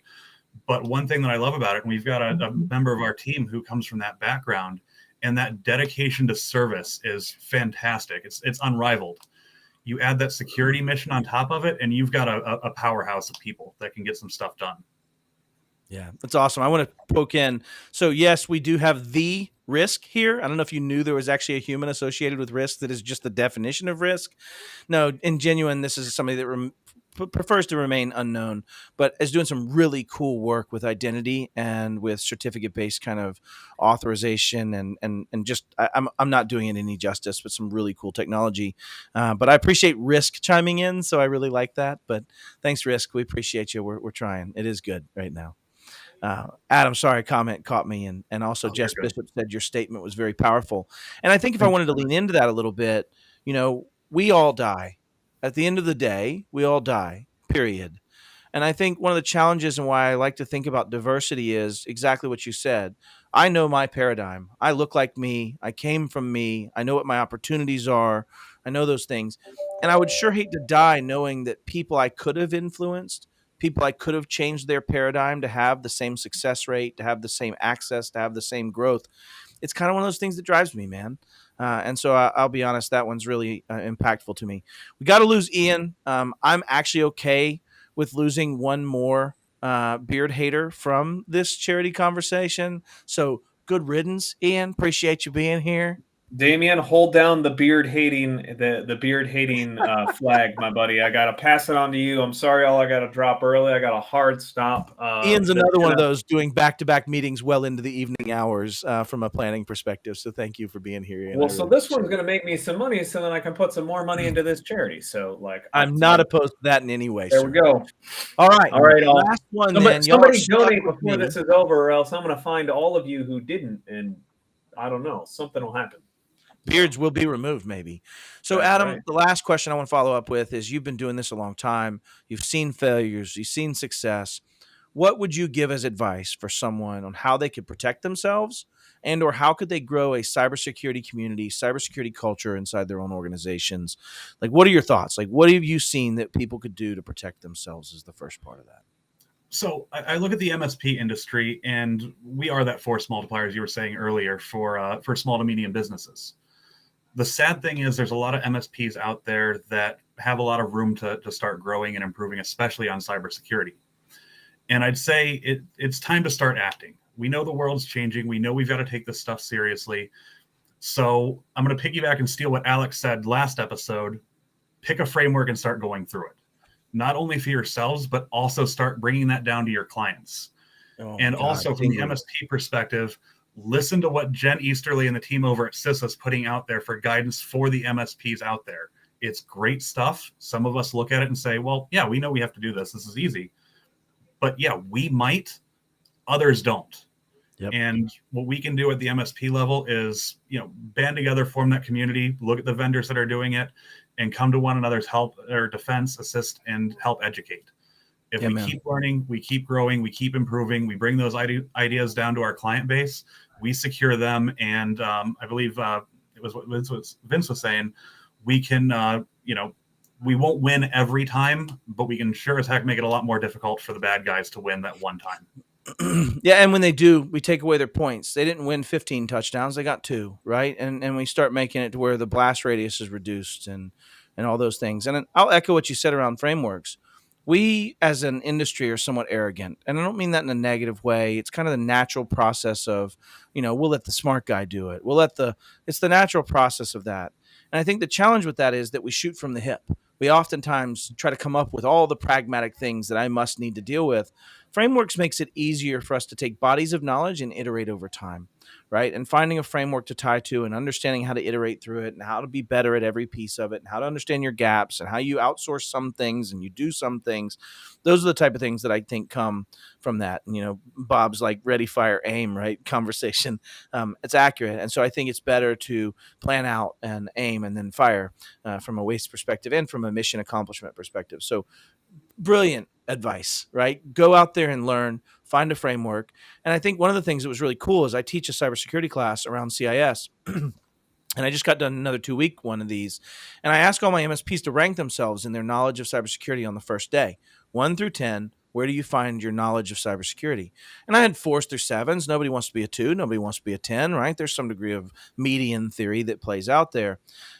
But one thing that I love about it, and we've got a member of our team who comes from that background, and that dedication to service is fantastic. It's unrivaled. You add that security mission on top of it, and you've got a powerhouse of people that can get some stuff done. Yeah, that's awesome. I want to poke in. So yes, we do have the risk here. I don't know if you knew there was actually a human associated with risk that is just the definition of risk. No, in genuine, this is somebody that prefers to remain unknown, but is doing some really cool work with identity and with certificate-based kind of authorization and just I'm not doing it any justice, but some really cool technology. But I appreciate Risk chiming in, so I really like that. But thanks, Risk. We appreciate you. We're trying. It is good right now. Adam, sorry, comment caught me, and also Jess Bishop said your statement was very powerful. And I think if I wanted to lean into that a little bit, we all die. At the end of the day, we all die, period. And I think one of the challenges and why I like to think about diversity is exactly what you said. I know my paradigm. I look like me. I came from me. I know what my opportunities are. I know those things. And I would sure hate to die knowing that people I could have influenced, people I could have changed their paradigm to have the same success rate, to have the same access, to have the same growth. It's kind of one of those things that drives me, man. And so I'll be honest, that one's really impactful to me. We got to lose Ian. I'm actually okay with losing one more beard hater from this charity conversation. So good riddance, Ian. Appreciate you being here. Damien, hold down the beard hating flag, my buddy. I gotta pass it on to you. I'm sorry, all I gotta drop early. I got a hard stop. Ian's another one of those doing back-to-back meetings well into the evening hours from a planning perspective. So thank you for being here, Ian. Well, so this one's gonna make me some money, so then I can put some more money into this charity. So, like, I'm not opposed to that in any way. There sir. we go. All right, Last one. Somebody donate before this is over, or else I'm gonna find all of you who didn't, and I don't know, something will happen. Beards will be removed, maybe. So, That's Adam, right. the last question I want to follow up with is: you've been doing this a long time. You've seen failures. You've seen success. What would you give as advice for someone on how they could protect themselves, and or how could they grow a cybersecurity community, cybersecurity culture inside their own organizations? Like, what are your thoughts? Like, what have you seen that people could do to protect themselves? Is the first part of that. So I look at the MSP industry, and we are that force multiplier, as you were saying earlier, for small to medium businesses. The sad thing is there's a lot of MSPs out there that have a lot of room to start growing and improving, especially on cybersecurity. And I'd say it's time to start acting. We know the world's changing. We know we've got to take this stuff seriously. So I'm going to piggyback and steal what Alex said last episode. Pick a framework and start going through it. Not only for yourselves, but also start bringing that down to your clients. Also from the MSP perspective, listen to what Jen Easterly and the team over at CISA is putting out there for guidance for the MSPs out there. It's great stuff. Some of us look at it and say, well, yeah, we know we have to do this. This is easy. But yeah, we might, others don't. Yep. And what we can do at the MSP level is, band together, form that community, look at the vendors that are doing it, and come to one another's help or defense, assist, and help educate. If we keep learning, we keep growing, we keep improving, we bring those ideas down to our client base, we secure them, and I believe it was what Vince was saying, we can, we won't win every time, but we can sure as heck make it a lot more difficult for the bad guys to win that one time. Yeah, and when they do, we take away their points. They didn't win 15 touchdowns; they got 2, right? And we start making it to where the blast radius is reduced and all those things. And I'll echo what you said around frameworks. We, as an industry, are somewhat arrogant, and I don't mean that in a negative way. It's kind of the natural process of, we'll let the smart guy do it. It's the natural process of that. And I think the challenge with that is that we shoot from the hip. We oftentimes try to come up with all the pragmatic things that I must need to deal with. Frameworks makes it easier for us to take bodies of knowledge and iterate over time, right? And finding a framework to tie to and understanding how to iterate through it and how to be better at every piece of it and how to understand your gaps and how you outsource some things and you do some things. Those are the type of things that I think come from that. Bob's like ready, fire, aim, right? Conversation. It's accurate. And so I think it's better to plan out and aim and then fire from a waste perspective and from a mission accomplishment perspective. So brilliant advice, right? Go out there and learn, find a framework. And I think one of the things that was really cool is I teach a cybersecurity class around CIS. And I just got done another 2-week one of these. And I ask all my MSPs to rank themselves in their knowledge of cybersecurity on the first day, 1 through 10. Where do you find your knowledge of cybersecurity? And I had 4s through 7s. Nobody wants to be a 2. Nobody wants to be a 10, right? There's some degree of median theory that plays out there.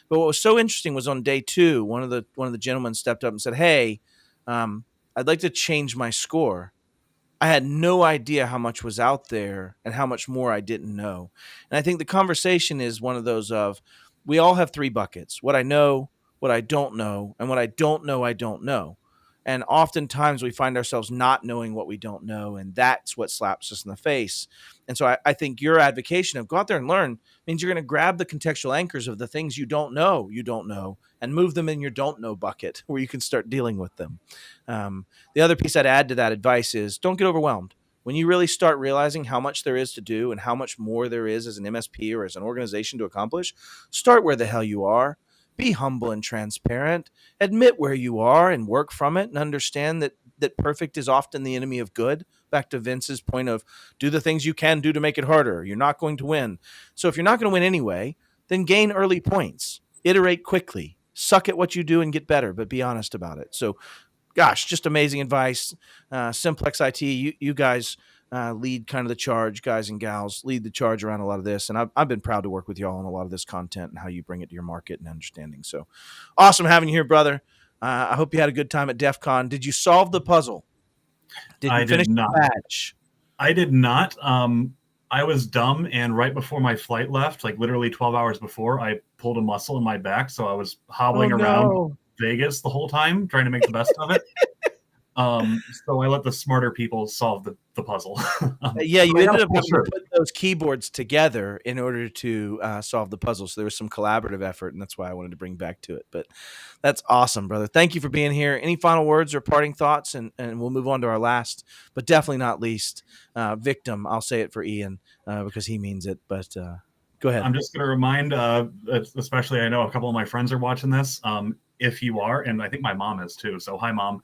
But what was so interesting was on day 2, one of the gentlemen stepped up and said, hey, I'd like to change my score. I had no idea how much was out there and how much more I didn't know. And I think the conversation is one of those of, we all have 3 buckets: what I know, what I don't know, and what I don't know, I don't know. And oftentimes we find ourselves not knowing what we don't know, and that's what slaps us in the face. And so I think your advocation of go out there and learn means you're going to grab the contextual anchors of the things you don't know, and move them in your don't know bucket where you can start dealing with them. The other piece I'd add to that advice is don't get overwhelmed. When you really start realizing how much there is to do and how much more there is as an MSP or as an organization to accomplish, start where the hell you are. Be humble and transparent. Admit where you are and work from it, and understand that perfect is often the enemy of good. Back to Vince's point of do the things you can do to make it harder. You're not going to win. So if you're not going to win anyway, then gain early points. Iterate quickly. Suck at what you do and get better, but be honest about it. So gosh, just amazing advice. Simplex IT, you guys lead kind of the charge, guys and gals, lead the charge around a lot of this. And I've been proud to work with y'all on a lot of this content and how you bring it to your market and understanding. So awesome having you here, brother. I hope you had a good time at DEF CON. Did you solve the puzzle? Did you finish the badge? I did not. I was dumb, and right before my flight left, like literally 12 hours before, I pulled a muscle in my back, so I was hobbling around Vegas the whole time, trying to make the best of it. So I let the smarter people solve the puzzle. Yeah, you ended up having to put those keyboards together in order to solve the puzzle. So there was some collaborative effort, and that's why I wanted to bring back to it. But that's awesome, brother. Thank you for being here. Any final words or parting thoughts? And we'll move on to our last, but definitely not least, victim. I'll say it for Ian because he means it. But go ahead. I'm just going to remind, especially I know a couple of my friends are watching this. If you are, and I think my mom is too, so hi, Mom.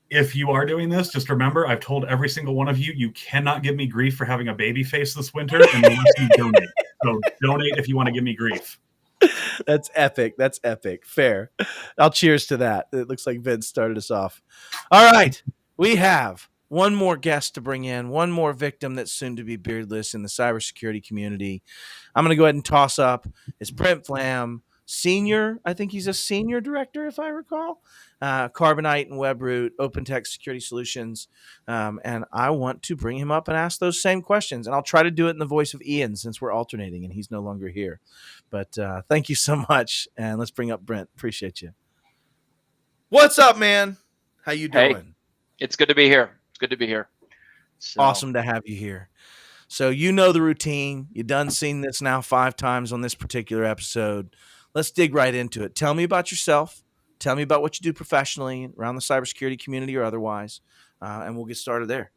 If you are doing this, just remember, I've told every single one of you, you cannot give me grief for having a baby face this winter unless you donate. So donate if you want to give me grief. That's epic. That's epic. Fair. I'll cheers to that. It looks like Vince started us off. All right. We have one more guest to bring in, one more victim that's soon to be beardless in the cybersecurity community. I'm going to go ahead and toss up. It's Brent Flam. Senior, I think he's a senior director, if I recall, Carbonite and WebRoot, OpenText Security Solutions. And I want to bring him up and ask those same questions. And I'll try to do it in the voice of Ian since we're alternating and he's no longer here. But thank you so much. And let's bring up Brent. Appreciate you. What's up, man? How you doing? Hey, it's good to be here. It's good to be here. So. Awesome to have you here. So you know the routine. You've done seen this now 5 times on this particular episode. Let's dig right into it. Tell me about yourself. Tell me about what you do professionally around the cybersecurity community or otherwise, and we'll get started there.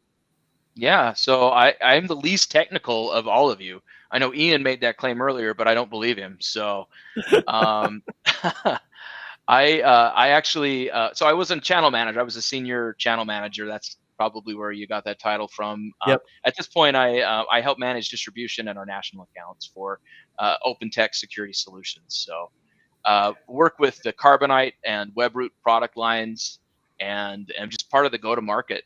Yeah, so I'm the least technical of all of you. I know Ian made that claim earlier, but I don't believe him. So I actually, so I was a channel manager. I was a senior channel manager. That's probably where you got that title from. Yep. At this point, I help manage distribution and our national accounts for OpenText Security Solutions. So work with the Carbonite and WebRoot product lines, and I'm just part of the go-to-market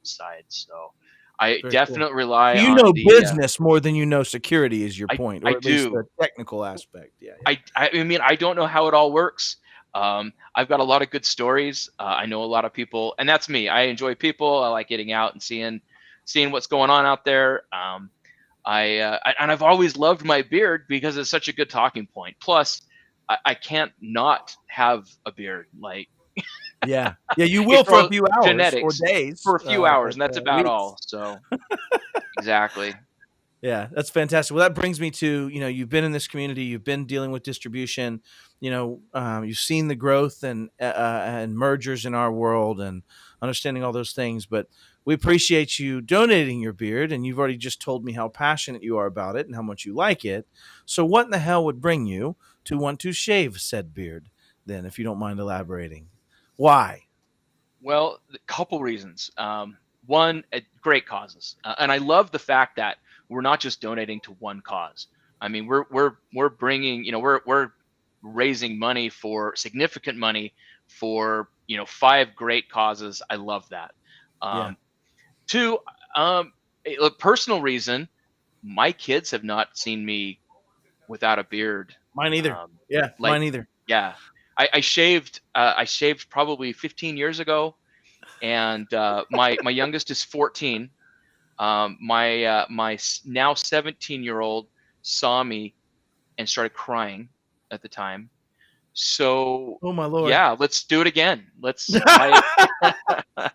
side. So I Very definitely cool. rely You on know the business more than you know security is your point, or I at least do. the technical aspect. Yeah. I mean, I don't know how it all works. I've got a lot of good stories. I know a lot of people, and that's me. I enjoy people. I like getting out and seeing what's going on out there. And I've always loved my beard because it's such a good talking point. Plus, I can't not have a beard. Like, yeah, you will for a few hours genetics, or days. for a few hours, and that's about weeks. all. So, exactly. Yeah, that's fantastic. Well, that brings me to, you've been in this community, you've been dealing with distribution, you've seen the growth and mergers in our world and understanding all those things. But we appreciate you donating your beard, and you've already just told me how passionate you are about it and how much you like it. So what in the hell would bring you to want to shave said beard then, if you don't mind elaborating? Why? Well, a couple reasons. One, great causes, and I love the fact that we're not just donating to one cause. I mean, we're bringing, we're raising money for significant money for 5 great causes. I love that. Yeah. 2, a personal reason. My kids have not seen me without a beard. Mine either. Mine either. Yeah, I shaved. I shaved probably 15 years ago, and my youngest is 14. My now 17-year-old saw me and started crying at the time. So, oh my Lord. Yeah, let's do it again. Let's.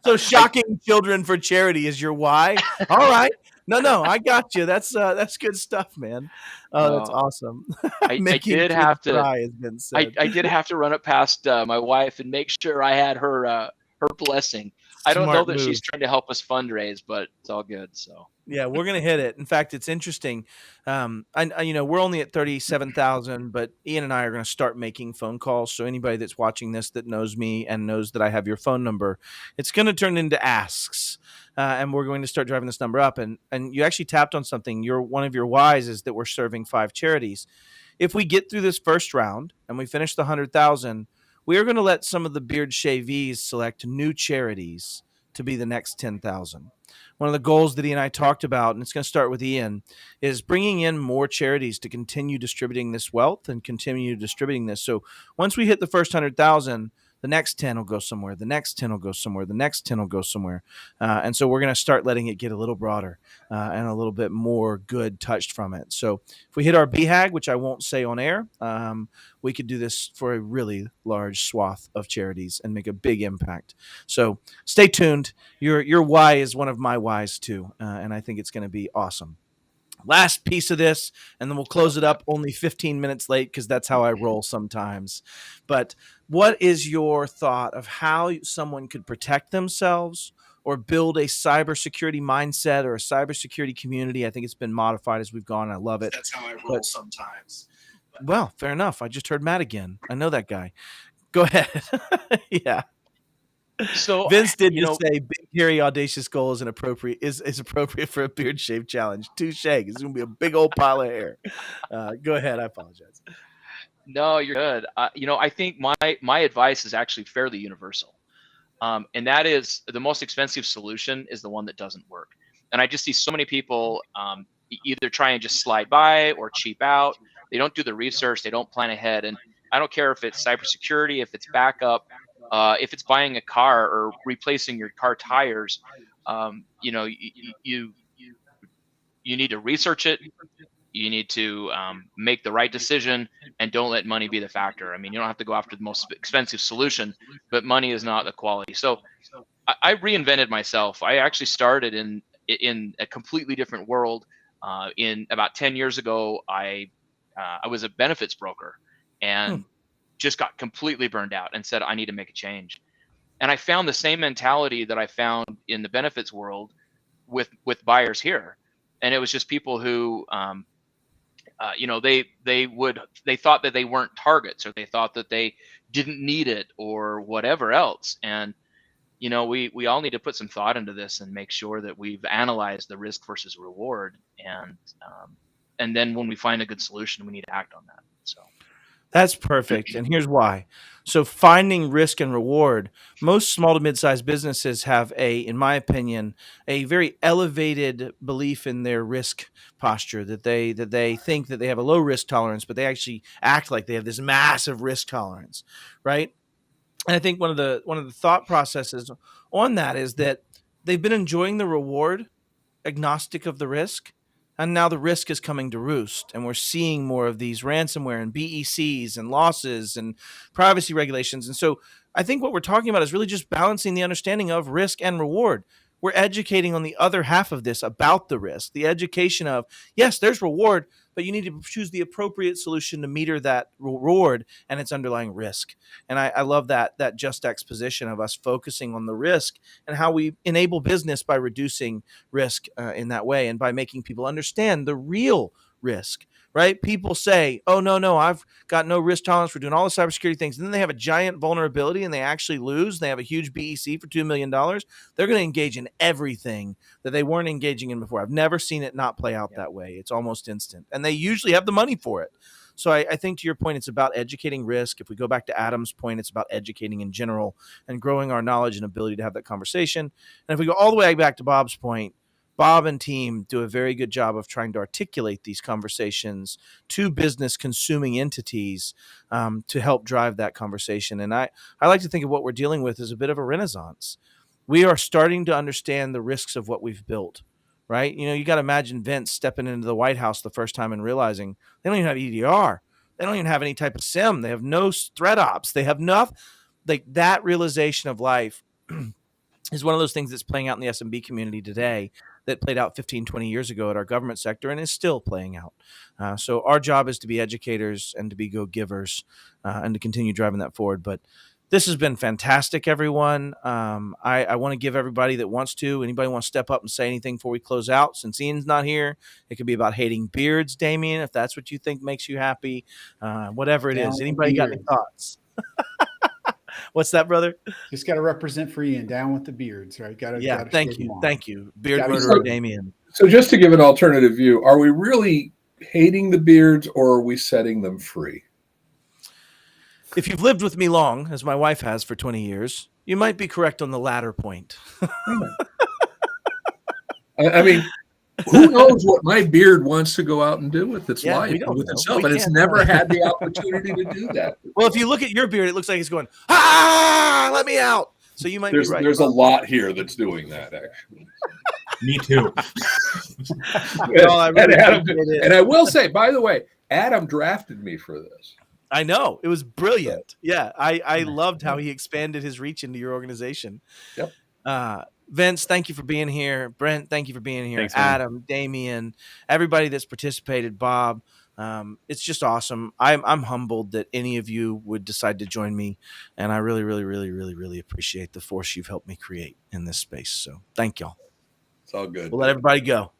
So shocking children for charity is your why. All right. No, I got you. That's good stuff, man. Oh, that's awesome. I did have to. Cry has been said. I did have to run it past my wife and make sure I had her blessing. I don't know that she's trying to help us fundraise, but it's all good. So yeah, we're gonna hit it. In fact, it's interesting. We're only at 37,000, but Ian and I are gonna start making phone calls. So anybody that's watching this that knows me and knows that I have your phone number, it's gonna turn into asks, and we're going to start driving this number up. And you actually tapped on something. One of your whys is that we're serving 5 charities. If we get through this first round and we finish the 100,000. we are going to let some of the Beard Shavees select new charities to be the next 10,000. One of the goals that he and I talked about, and it's going to start with Ian, is bringing in more charities to continue distributing this wealth and continue distributing this. So once we hit the first 100,000, the next 10 will go somewhere. The next 10 will go somewhere. The next 10 will go somewhere. And so we're going to start letting it get a little broader and a little bit more good touched from it. So if we hit our BHAG, which I won't say on air, we could do this for a really large swath of charities and make a big impact. So stay tuned. Your why is one of my whys too. And I think it's going to be awesome. Last piece of this, and then we'll close it up only 15 minutes late because that's how I roll sometimes. But what is your thought of how someone could protect themselves or build a cybersecurity mindset or a cybersecurity community? I think it's been modified as we've gone. I love it. That's how I roll sometimes. Well, fair enough. I just heard Matt again. I know that guy. Go ahead. Yeah. So Vince did just say big, hairy, audacious goal is appropriate for a beard shave challenge. Touche. It's going to be a big old pile of hair. Go ahead. I apologize. No, you're good. I think my advice is actually fairly universal. And that is the most expensive solution is the one that doesn't work. And I just see so many people either try and just slide by or cheap out. They don't do the research. They don't plan ahead. And I don't care if it's cybersecurity, if it's backup, if it's buying a car or replacing your car tires. You need to research it. You need to make the right decision and don't let money be the factor. I mean, you don't have to go after the most expensive solution, but money is not the quality. So I reinvented myself. I actually started in a completely different world. In about 10 years ago, I was a benefits broker and just got completely burned out and said, I need to make a change. And I found the same mentality that I found in the benefits world with buyers here. And it was just people who, they thought that they weren't targets, or they thought that they didn't need it or whatever else. And, we all need to put some thought into this and make sure that we've analyzed the risk versus reward. And then when we find a good solution, we need to act on that. So. That's perfect. And here's why. So finding risk and reward, most small to mid-sized businesses have in my opinion, a very elevated belief in their risk posture, that they think that they have a low risk tolerance, but they actually act like they have this massive risk tolerance, right? And I think one of the thought processes on that is that they've been enjoying the reward, agnostic of the risk. And now the risk is coming to roost, and we're seeing more of these ransomware and BECs and losses and privacy regulations. And so I think what we're talking about is really just balancing the understanding of risk and reward. We're educating on the other half of this about the risk, the education of, yes, there's reward, but you need to choose the appropriate solution to meter that reward and its underlying risk. And I love that just exposition of us focusing on the risk and how we enable business by reducing risk in that way and by making people understand the real risk. Right? People say, oh, no, I've got no risk tolerance. We're doing all the cybersecurity things. And then they have a giant vulnerability and they actually lose. They have a huge BEC for $2 million. They're going to engage in everything that they weren't engaging in before. I've never seen it not play out that way. It's almost instant. And they usually have the money for it. So I think to your point, it's about educating risk. If we go back to Adam's point, it's about educating in general and growing our knowledge and ability to have that conversation. And if we go all the way back to Bob's point, Bob and team do a very good job of trying to articulate these conversations to business consuming entities to help drive that conversation. And I like to think of what we're dealing with as a bit of a renaissance. We are starting to understand the risks of what we've built, right? You got to imagine Vince stepping into the White House the first time and realizing they don't even have EDR. They don't even have any type of SIM. They have no threat ops. They have nothing. Like that realization of life is one of those things that's playing out in the SMB community today that played out 15, 20 years ago at our government sector and is still playing out. So our job is to be educators and to be go-givers and to continue driving that forward. But this has been fantastic, everyone. I want to give everybody that wants to, anybody want to step up and say anything before we close out? Since Ian's not here, it could be about hating beards, Damien, if that's what you think makes you happy, whatever it is. Anybody got any thoughts? What's that, brother? Just got to represent for Ian, down with the beards, right? Thank you. Beard murderer Damien. So just to give an alternative view, are we really hating the beards or are we setting them free? If you've lived with me long, as my wife has for 20 years, you might be correct on the latter point. I mean, who knows what my beard wants to go out and do with its Yeah, life we and don't with know. itself, We and it's can't never tell. had the opportunity to do that. Well, if you look at your beard, it looks like it's going, ah, let me out. So you might be right. There's a Bob. lot here that's doing that, actually. Me too. No, I really Adam, appreciate it. and I will say, by the way, Adam drafted me for this. I know. It was brilliant. Yeah, I loved how he expanded his reach into your organization. Yep. Vince, thank you for being here. Brent, thank you for being here. Thanks, man. Adam, Damien, everybody that's participated, Bob. It's just awesome. I'm humbled that any of you would decide to join me, and I really, really, really, really, really appreciate the force you've helped me create in this space. So thank y'all. It's all good. We'll let everybody go.